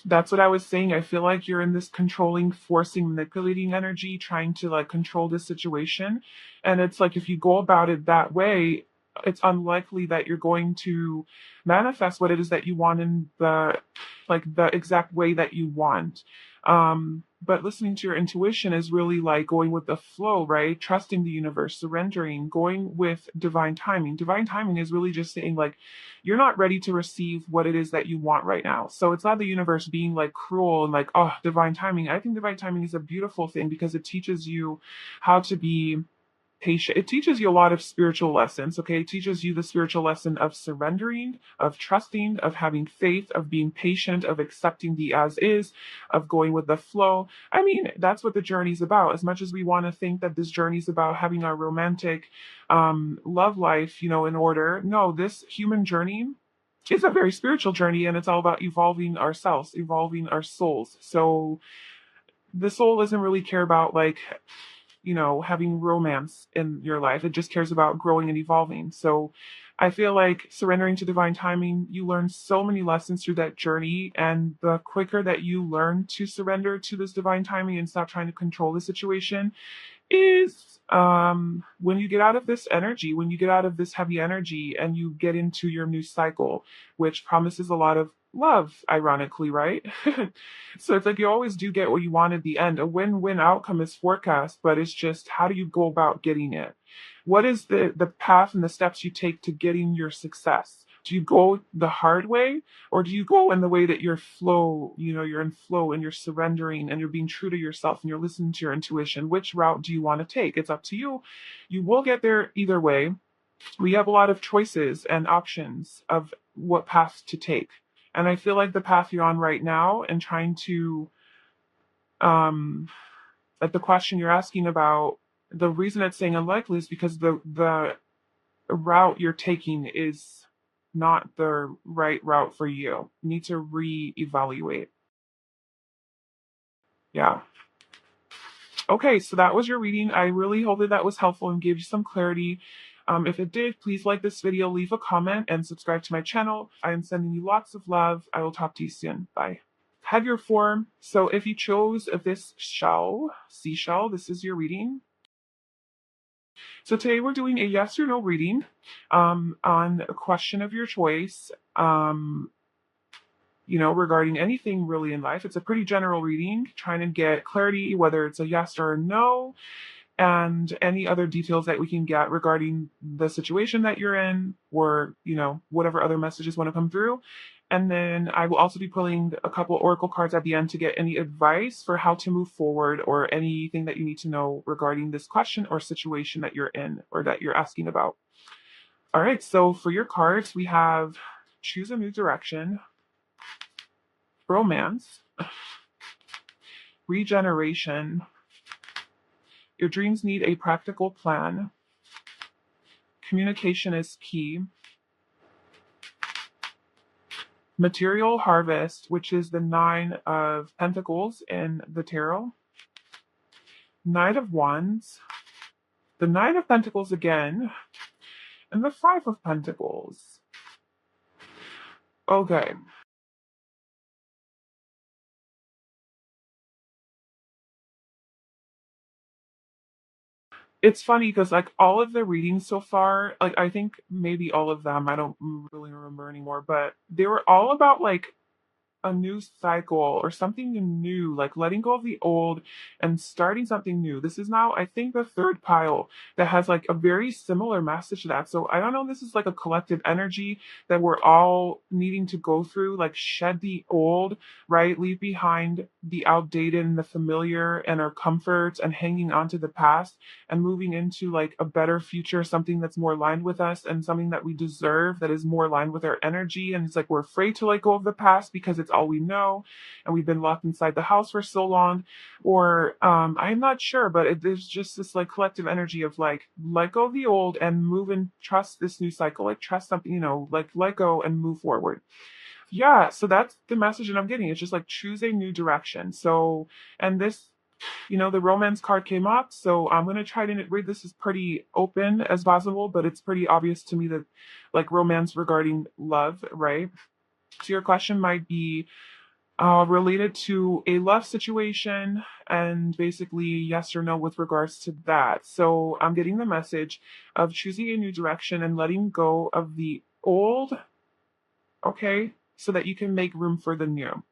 That's what I was saying. I feel like you're in this controlling, forcing, manipulating energy, trying to like control this situation. And it's like if you go about it that way, it's unlikely that you're going to manifest what it is that you want in the exact way that you want. But listening to your intuition is really like going with the flow, right? Trusting the universe, surrendering, going with divine timing. Divine timing is really just saying like you're not ready to receive what it is that you want right now. So it's not the universe being like cruel and like, oh, divine timing. I think divine timing is a beautiful thing because it teaches you how to be patient. It teaches you a lot of spiritual lessons, okay? It teaches you the spiritual lesson of surrendering, of trusting, of having faith, of being patient, of accepting the as is, of going with the flow. I mean, that's what the journey's about. As much as we want to think that this journey's about having our romantic love life, in order, no, this human journey is a very spiritual journey and it's all about evolving ourselves, evolving our souls. So the soul doesn't really care about like having romance in your life. It just cares about growing and evolving. So I feel like surrendering to divine timing, you learn so many lessons through that journey. And the quicker that you learn to surrender to this divine timing and stop trying to control the situation, is when you get out of this energy, when you get out of this heavy energy and you get into your new cycle, which promises a lot of love, ironically, right? So it's like you always do get what you want at the end. A win-win outcome is forecast, but it's just how do you go about getting it? What is the path and the steps you take to getting your success? Do you go the hard way or do you go in the way that you're in flow and you're surrendering and you're being true to yourself and you're listening to your intuition? Which route do you want to take? It's up to you. You will get there either way. We have a lot of choices and options of what path to take. And I feel like the path you're on right now and trying to, like the question you're asking about, the reason it's saying unlikely is because the route you're taking is not the right route for you. You need to reevaluate. Yeah. Okay, so that was your reading. I really hope that that was helpful and gave you some clarity. If it did, please like this video, leave a comment, and subscribe to my channel. I am sending you lots of love. I will talk to you soon. Bye. Have your form. So if you chose this seashell, this is your reading. So today we're doing a yes or no reading on a question of your choice, regarding anything really in life. It's a pretty general reading, trying to get clarity whether it's a yes or a no, and any other details that we can get regarding the situation that you're in, or, whatever other messages want to come through. And then I will also be pulling a couple oracle cards at the end to get any advice for how to move forward or anything that you need to know regarding this question or situation that you're in or that you're asking about. All right, so for your cards, we have choose a new direction, romance, regeneration, your dreams need a practical plan, communication is key, material harvest, which is the Nine of Pentacles in the tarot, Knight of Wands, the Nine of Pentacles again, and the Five of Pentacles. Okay. It's funny because like all of the readings so far, like I think maybe all of them, I don't really remember anymore, but they were all about like a new cycle or something new, like letting go of the old and starting something new. This is now, I think, the third pile that has like a very similar message to that. So I don't know, this is like a collective energy that we're all needing to go through, like shed the old, right? Leave behind the outdated and the familiar and our comforts and hanging on to the past and moving into like a better future, something that's more aligned with us and something that we deserve that is more aligned with our energy. And it's like we're afraid to let go of the past because it's all we know and we've been locked inside the house for so long. Or I'm not sure, but there's just this like collective energy of like let go of the old and move and trust this new cycle, like trust something, like let go and move forward. Yeah, so that's the message that I'm getting. It's just like choose a new direction. So, and this, the romance card came up. So I'm going to try to read this as pretty open as possible, but it's pretty obvious to me that like romance regarding love, right? So your question might be related to a love situation and basically yes or no with regards to that. So I'm getting the message of choosing a new direction and letting go of the old, okay, so that you can make room for the new.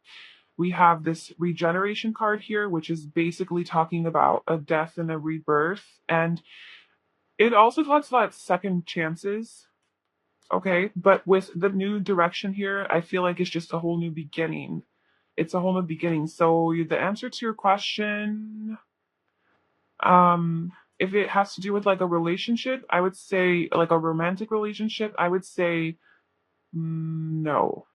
We have this regeneration card here, which is basically talking about a death and a rebirth. And it also talks about second chances, okay? But with the new direction here, I feel like it's just a whole new beginning. It's a whole new beginning. So the answer to your question, if it has to do with like a relationship, I would say like a romantic relationship, I would say no.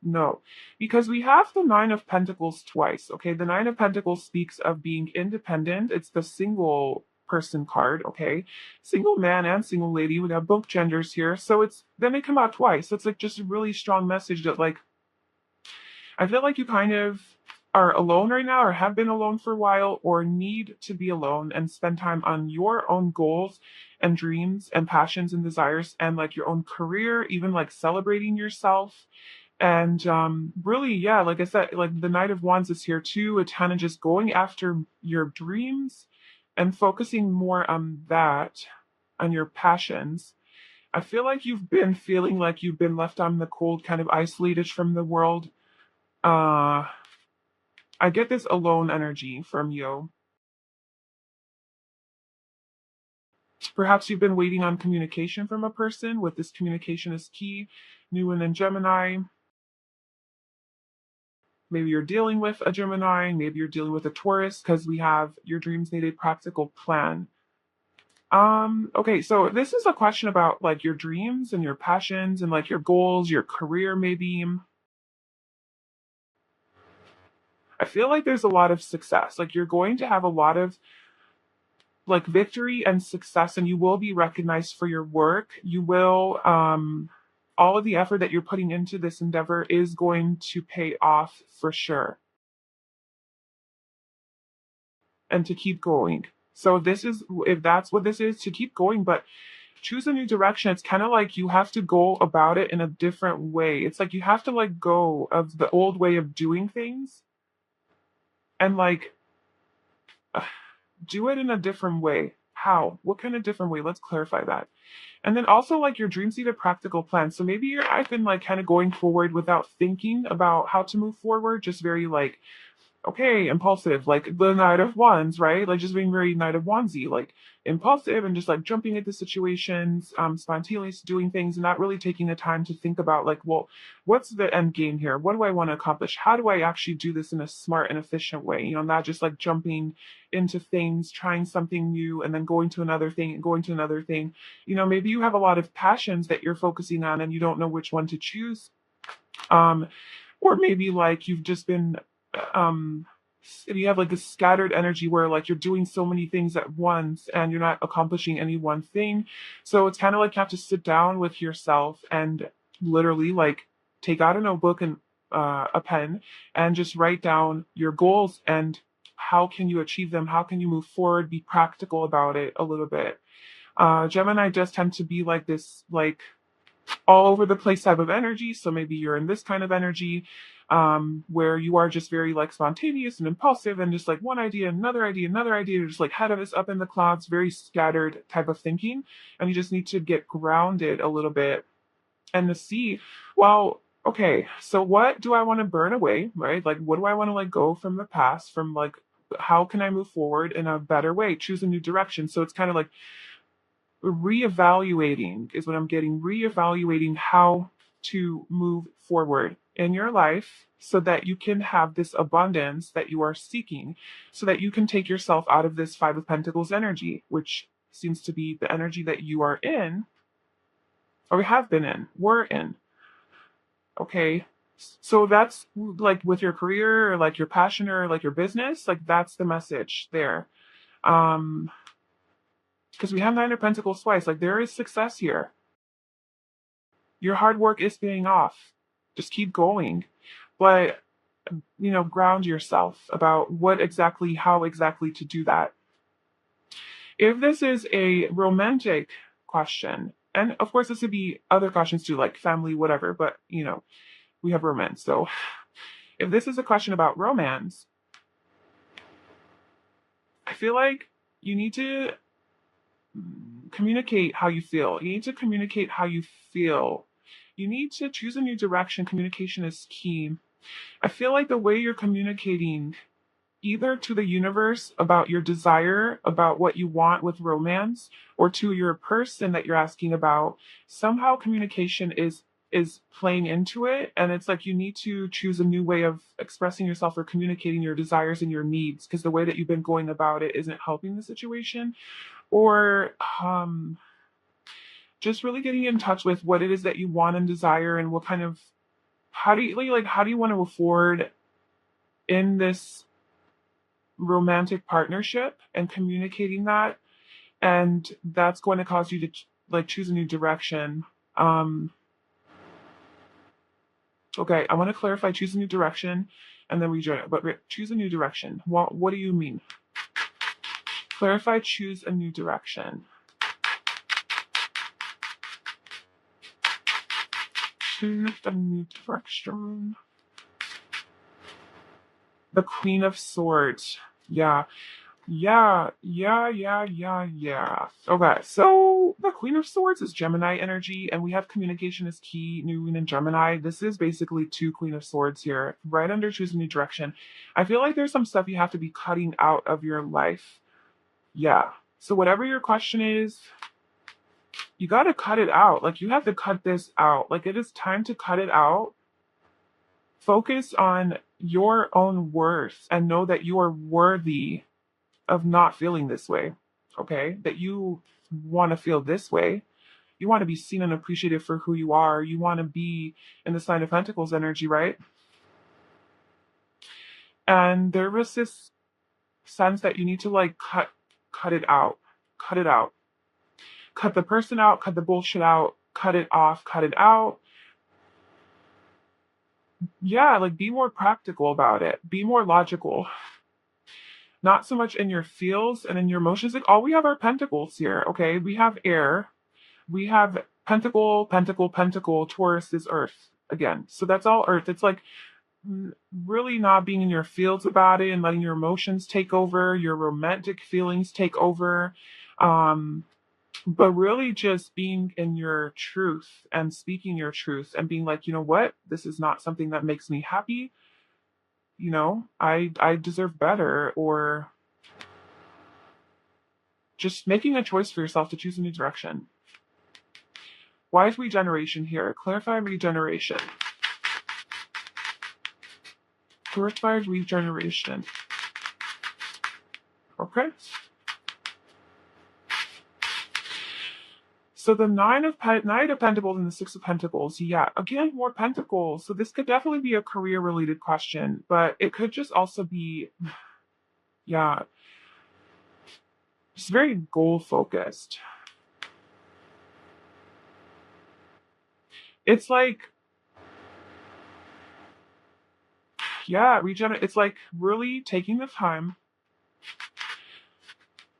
No, because we have the Nine of Pentacles twice. Okay, the Nine of Pentacles speaks of being independent. It's the single person card. Okay, single man and single lady. We have both genders here, so it's then they come out twice. So it's like just a really strong message that like I feel like you kind of are alone right now, or have been alone for a while, or need to be alone and spend time on your own goals and dreams and passions and desires and like your own career, even like celebrating yourself and really, yeah, like I said, like the Knight of Wands is here too. It's kind of just going after your dreams and focusing more on that, on your passions. I feel like you've been feeling like you've been left on the cold, kind of isolated from the world. Uh, I get this alone energy from you. Perhaps you've been waiting on communication from a person with this communication is key. New and then Gemini. Maybe you're dealing with a Gemini, maybe you're dealing with a Taurus because we have your dreams need a practical plan. Okay, so this is a question about like your dreams and your passions and like your goals, your career maybe. I feel like there's a lot of success. Like you're going to have a lot of like victory and success and you will be recognized for your work. You will all of the effort that you're putting into this endeavor is going to pay off for sure. And to keep going. So this is if that's what this is to keep going, but choose a new direction. It's kind of like you have to go about it in a different way. It's like you have to let go of the old way of doing things and like do it in a different way. How? What kind of different way? Let's clarify that. And then also like your dreams need a practical plan. So maybe I've been like kind of going forward without thinking about how to move forward, just very like okay, impulsive, like the Knight of Wands, right? Like just being very Knight of Wandsy, like impulsive and just like jumping into situations, spontaneous doing things, and not really taking the time to think about like, well, what's the end game here? What do I want to accomplish? How do I actually do this in a smart and efficient way? Not just like jumping into things, trying something new, and then going to another thing and going to another thing. Maybe you have a lot of passions that you're focusing on and you don't know which one to choose. Um, or maybe like you've just been um you have like a scattered energy where like you're doing so many things at once and you're not accomplishing any one thing. So it's kind of like you have to sit down with yourself and literally like take out a notebook and a pen and just write down your goals and how can you achieve them, how can you move forward, be practical about it a little bit. Gemini does tend to be like this like all over the place type of energy. So maybe you're in this kind of energy where you are just very like spontaneous and impulsive and just like one idea, another idea, just like head of us up in the clouds, very scattered type of thinking. And you just need to get grounded a little bit and to see, well, okay, so what do I want to burn away, right? Like, what do I want to let go from the past, from like, how can I move forward in a better way, choose a new direction? So it's kind of like reevaluating is what I'm getting, reevaluating how to move forward in your life so that you can have this abundance that you are seeking, so that you can take yourself out of this Five of Pentacles energy, which seems to be the energy that you are in, or have been in, were in. Okay. So that's like with your career or like your passion or like your business, like that's the message there. Um, because we have Nine of Pentacles twice, like there is success here. Your hard work is paying off. Just keep going. But, ground yourself about how exactly to do that. If this is a romantic question, and of course, this would be other questions too, like family, whatever, but, we have romance. So if this is a question about romance, I feel like you need to communicate how you feel. You need to communicate how you feel. You need to choose a new direction. Communication is key. I feel like the way you're communicating either to the universe about your desire, about what you want with romance, or to your person that you're asking about, somehow communication is playing into it, and it's like you need to choose a new way of expressing yourself or communicating your desires and your needs, because the way that you've been going about it isn't helping the situation. Or just really getting in touch with what it is that you want and desire, and what kind of how do you want to afford in this romantic partnership, and communicating that. And that's going to cause you to choose a new direction. Okay, I want to clarify, choose a new direction and then rejoin it. But choose a new direction, what do you mean? Clarify, choose a new direction. Choose a new direction. The Queen of Swords. Yeah. Yeah. Okay, so the Queen of Swords is Gemini energy, and we have communication is key, New Moon in Gemini. This is basically two Queen of Swords here, right under choose a new direction. I feel like there's some stuff you have to be cutting out of your life. Yeah. So whatever your question is, you got to cut it out. Like, you have to cut this out. Like, it is time to cut it out. Focus on your own worth and know that you are worthy of not feeling this way. Okay? That you want to feel this way. You want to be seen and appreciated for who you are. You want to be in the Sign of Pentacles energy, right? And there was this sense that you need to cut it out. Cut it out. Cut the person out, cut the bullshit out, cut it off, cut it out. Yeah, be more practical about it. Be more logical. Not so much in your feels and in your emotions. Like, all we have are pentacles here, okay? We have air. We have pentacle, pentacle, pentacle. Taurus is earth again. So that's all earth. It's like really not being in your fields about it and letting your emotions take over, your romantic feelings take over. But really just being in your truth and speaking your truth and being like, you know what? This is not something that makes me happy. I deserve better. Or just making a choice for yourself to choose a new direction. Why is regeneration here? Clarify regeneration. Clarify regeneration. Okay. So the Knight of Pentacles and the Six of Pentacles, yeah, again, more Pentacles. So this could definitely be a career-related question, but it could just also be, yeah, just very goal-focused. It's like, yeah, it's like really taking the time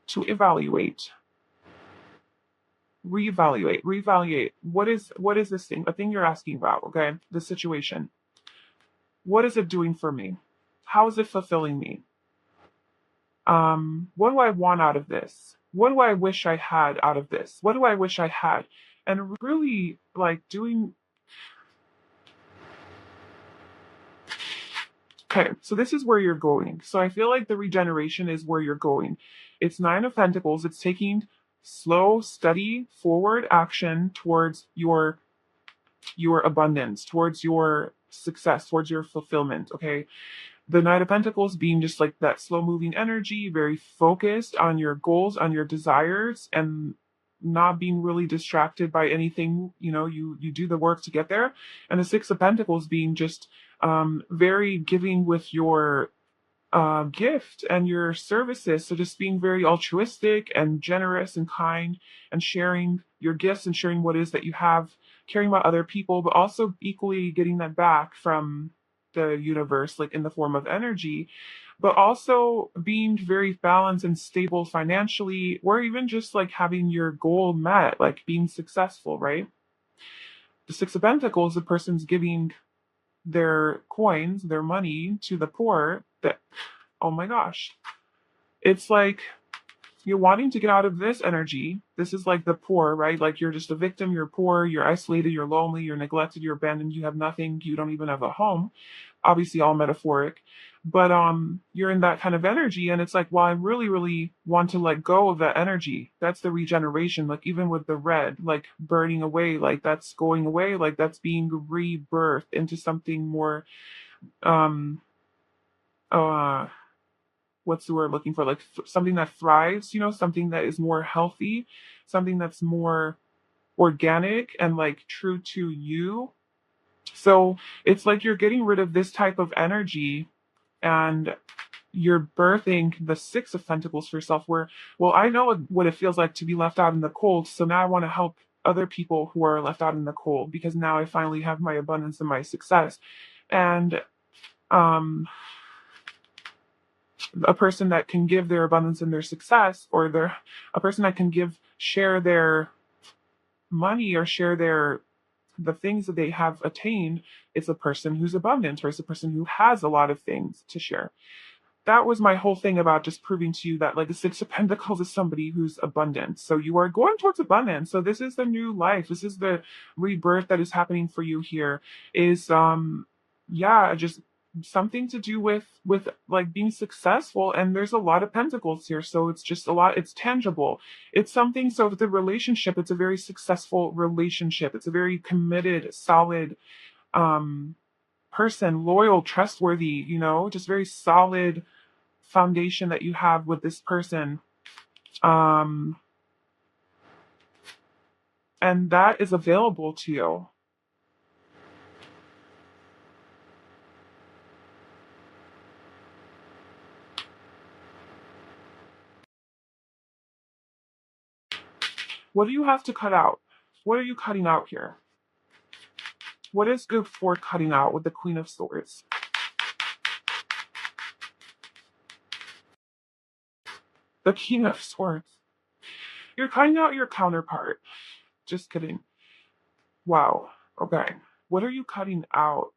to evaluate. Reevaluate. What is this thing? A thing you're asking about, okay? The situation. What is it doing for me? How is it fulfilling me? What do I want out of this? What do I wish I had out of this? What do I wish I had? And really doing. Okay, so this is where you're going. So I feel like the regeneration is where you're going. It's Nine of Pentacles. It's taking slow, steady, forward action towards your abundance, towards your success, towards your fulfillment. Okay. The Knight of Pentacles being just like that slow moving energy, very focused on your goals, on your desires, and not being really distracted by anything. You do the work to get there. And the Six of Pentacles being just very giving with your gift and your services. So just being very altruistic and generous and kind, and sharing your gifts and sharing what it is that you have caring about other people, but also equally getting that back from the universe, like in the form of energy, but also being very balanced and stable financially, or even just like having your goal met, like being successful, right? The Six of Pentacles, the person's giving their coins, their money to the poor. That, oh my gosh. It's like you're wanting to get out of this energy. This is like the poor, right? Like you're just a victim, you're poor, you're isolated, you're lonely, you're neglected, you're abandoned, you have nothing, you don't even have a home. Obviously all metaphoric. But you're in that kind of energy and it's like, well, I really, really want to let go of that energy. That's the regeneration. Like even with the red, like burning away, like that's going away, like that's being rebirthed into something more um uh what's the word looking for, like something that thrives, something that is more healthy, something that's more organic and like true to you. So it's like you're getting rid of this type of energy and you're birthing the Six of Pentacles for yourself, where, well, I know what it feels like to be left out in the cold, so now I want to help other people who are left out in the cold, because now I finally have my abundance and my success. And um a person that can give their abundance and their success, or a person that can share their money or share the things that they have attained, is a person who's abundant, or is a person who has a lot of things to share. That was my whole thing about just proving to you that like the Six of Pentacles is somebody who's abundant. So you are going towards abundance. So this is the new life. This is the rebirth that is happening for you here. Is yeah, just something to do with like being successful. And there's a lot of pentacles here. So it's just a lot, it's tangible. It's something, so the relationship, it's a very successful relationship. It's a very committed, solid um person, loyal, trustworthy, just very solid foundation that you have with this person. Um, and that is available to you. What do you have to cut out? What are you cutting out here? What is good for cutting out with the Queen of Swords? The King of Swords. You're cutting out your counterpart. Just kidding. Wow. Okay. What are you cutting out?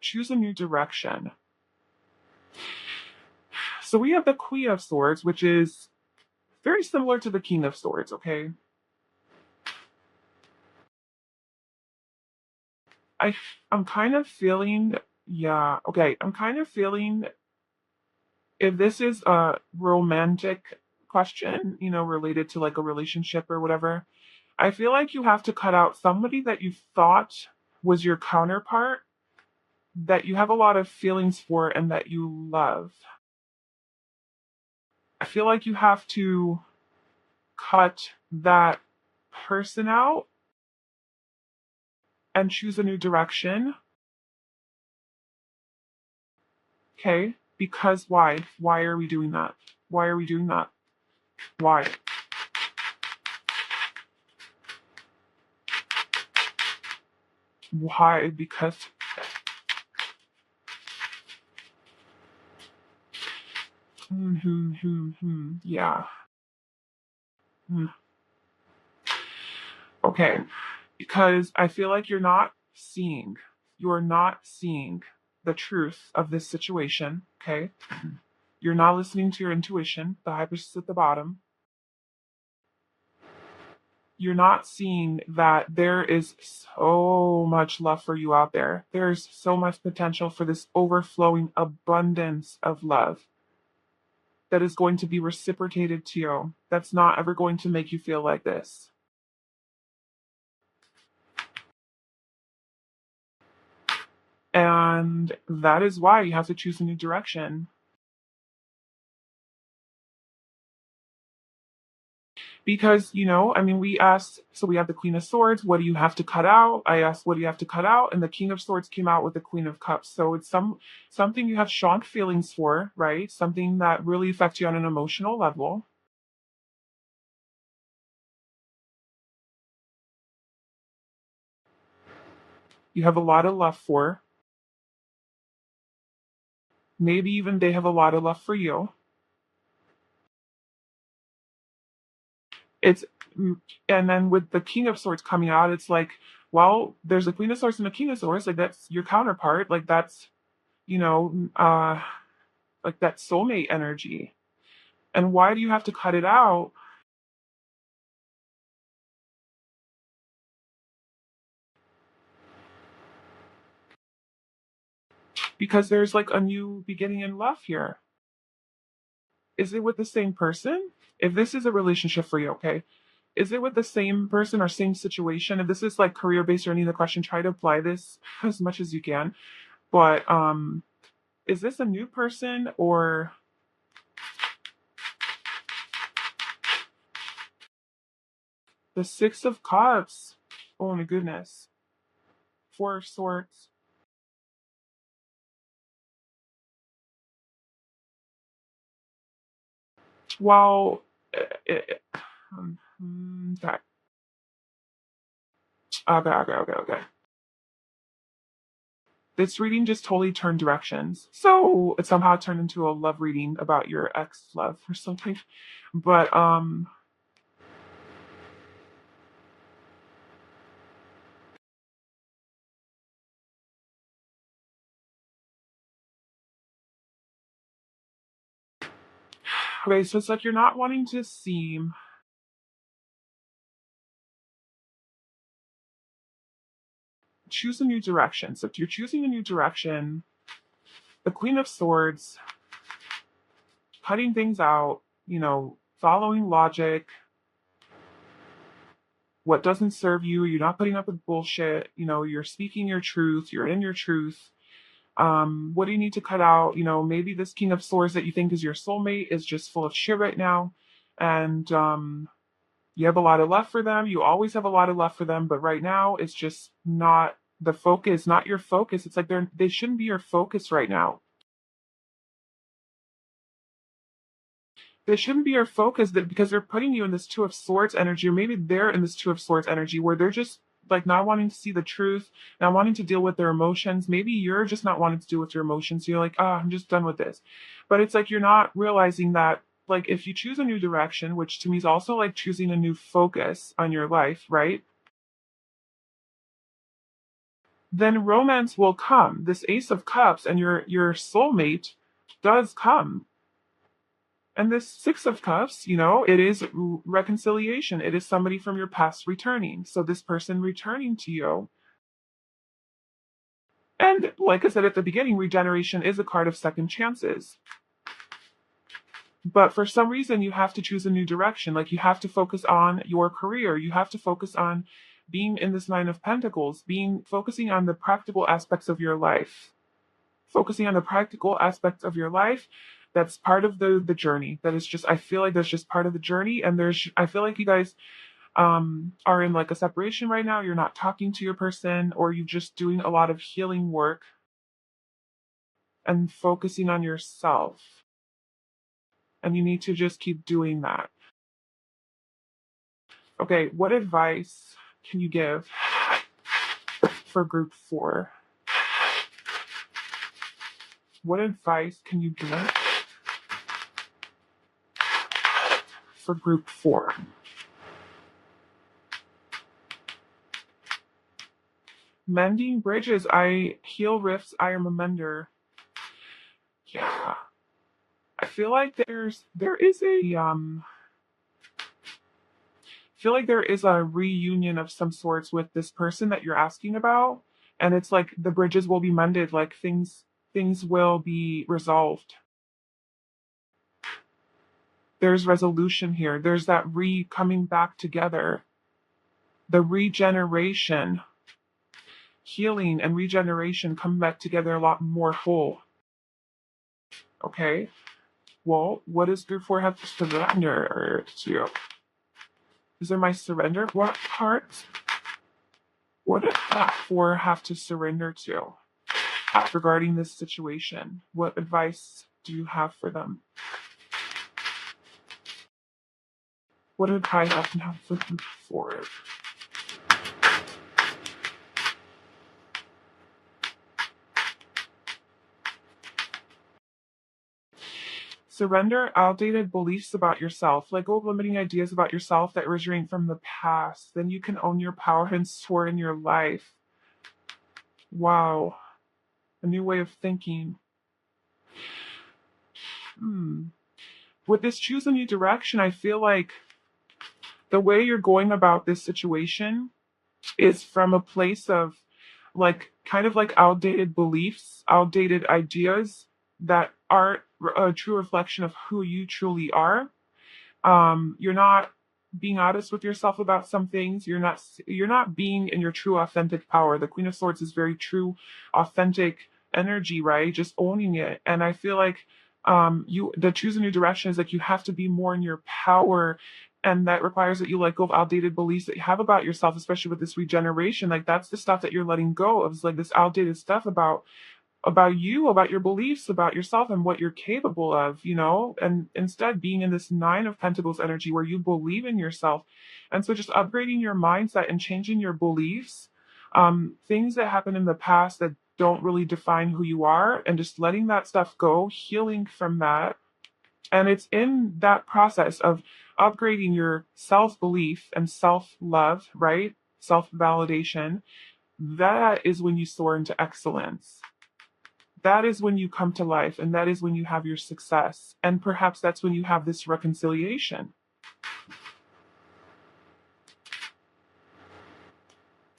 Choose a new direction. So we have the Queen of Swords, which is very similar to the King of Swords, okay? I I'm kind of feeling, yeah, okay. I'm kind of feeling, if this is a romantic question, related to like a relationship or whatever, I feel like you have to cut out somebody that you thought was your counterpart, that you have a lot of feelings for and that you love. I feel like you have to cut that person out and choose a new direction. Okay? Because why? Why are we doing that? Why are we doing that? Why? Why? Because yeah. Hmm. Okay. Because I feel like you're not seeing the truth of this situation. Okay. You're not listening to your intuition, the high priestess at the bottom. You're not seeing that there is so much love for you out there. There's so much potential for this overflowing abundance of love that is going to be reciprocated to you. That's not ever going to make you feel like this. And that is why you have to choose a new direction. Because, I mean, we asked, so we have the Queen of Swords, what do you have to cut out? I asked, what do you have to cut out? And the King of Swords came out with the Queen of Cups. So it's something you have strong feelings for, right? Something that really affects you on an emotional level. You have a lot of love for. Maybe even they have a lot of love for you. It's and then with the King of Swords coming out, it's like, well, there's a Queen of Swords and a King of Swords, like that's your counterpart, like that's, you know, uh like that soulmate energy. And why do you have to cut it out? Because there's like a new beginning in love here. Is it with the same person? If this is a relationship for you, okay? Is it with the same person or same situation? If this is like career based or any of the question, try to apply this as much as you can. But is this a new person or the Six of Cups? Oh my goodness. Four of Swords. Well, okay. Okay. This reading just totally turned directions. So it somehow turned into a love reading about your ex love or something. But okay, so it's like you're not wanting to seem choose a new direction. So if you're choosing a new direction, the Queen of Swords, cutting things out, following logic, what doesn't serve you, you're not putting up with bullshit, you're speaking your truth, you're in your truth. What do you need to cut out? Maybe this King of Swords that you think is your soulmate is just full of shit right now. And you have a lot of love for them. You always have a lot of love for them, but right now it's just not the focus, not your focus. It's like they shouldn't be your focus right now. They shouldn't be your focus because they're putting you in this Two of Swords energy, or maybe they're in this Two of Swords energy where they're just like not wanting to see the truth, not wanting to deal with their emotions. Maybe you're just not wanting to deal with your emotions. You're like, I'm just done with this. But it's like you're not realizing that, like, if you choose a new direction, which to me is also like choosing a new focus on your life, right? Then romance will come. This Ace of Cups and your soulmate does come. And this Six of Cups, it is reconciliation. It is somebody from your past returning. So this person returning to you. And like I said at the beginning, regeneration is a card of second chances. But for some reason, you have to choose a new direction. Like you have to focus on your career. You have to focus on being in this Nine of Pentacles, focusing on the practical aspects of your life. Focusing on the practical aspects of your life, that's part of the journey. That is just, I feel like that's just part of the journey. And I feel like you guys are in like a separation right now. You're not talking to your person, or you're just doing a lot of healing work and focusing on yourself. And you need to just keep doing that. Okay, what advice can you give for group 4? What advice can you give for group 4? Mending bridges. I heal rifts. I am a mender. Yeah. I feel like there is a reunion of some sorts with this person that you're asking about, and it's like the bridges will be mended, like things will be resolved. There's resolution here. There's that coming back together. The regeneration, healing and regeneration come back together a lot more whole. Okay? Well, what does group 4 have to surrender to? Is there my surrender? What part? What did that four have to surrender to regarding this situation? What advice do you have for them? What did I have to have for them for? Surrender outdated beliefs about yourself. Let go of limiting ideas about yourself that originate from the past. Then you can own your power and soar in your life. Wow. A new way of thinking. With this choose a new direction, I feel like the way you're going about this situation is from a place of like kind of like outdated beliefs, outdated ideas that aren't a true reflection of who you truly are. You're not being honest with yourself about some things. You're not being in your true authentic power. The Queen of Swords is very true, authentic energy, right? Just owning it. And I feel like you the choose a new direction is like you have to be more in your power, and that requires that you let go of outdated beliefs that you have about yourself, especially with this regeneration. Like that's the stuff that you're letting go of, is like this outdated stuff about you, about your beliefs, about yourself, and what you're capable of, and instead being in this Nine of Pentacles energy where you believe in yourself. And so just upgrading your mindset and changing your beliefs, things that happened in the past that don't really define who you are, and just letting that stuff go, healing from that. And it's in that process of upgrading your self belief and self love, right? Self validation. That is when you soar into excellence. That is when you come to life, and that is when you have your success. And perhaps that's when you have this reconciliation.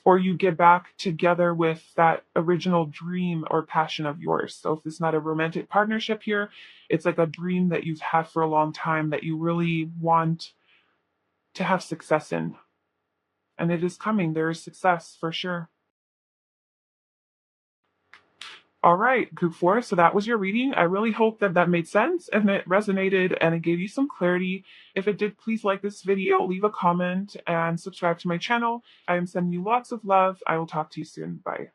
Or you get back together with that original dream or passion of yours. So if it's not a romantic partnership here, it's like a dream that you've had for a long time that you really want to have success in. And it is coming. There is success for sure. All right, group four. So that was your reading. I really hope that that made sense and it resonated and it gave you some clarity. If it did, please like this video, leave a comment, and subscribe to my channel. I am sending you lots of love. I will talk to you soon. Bye.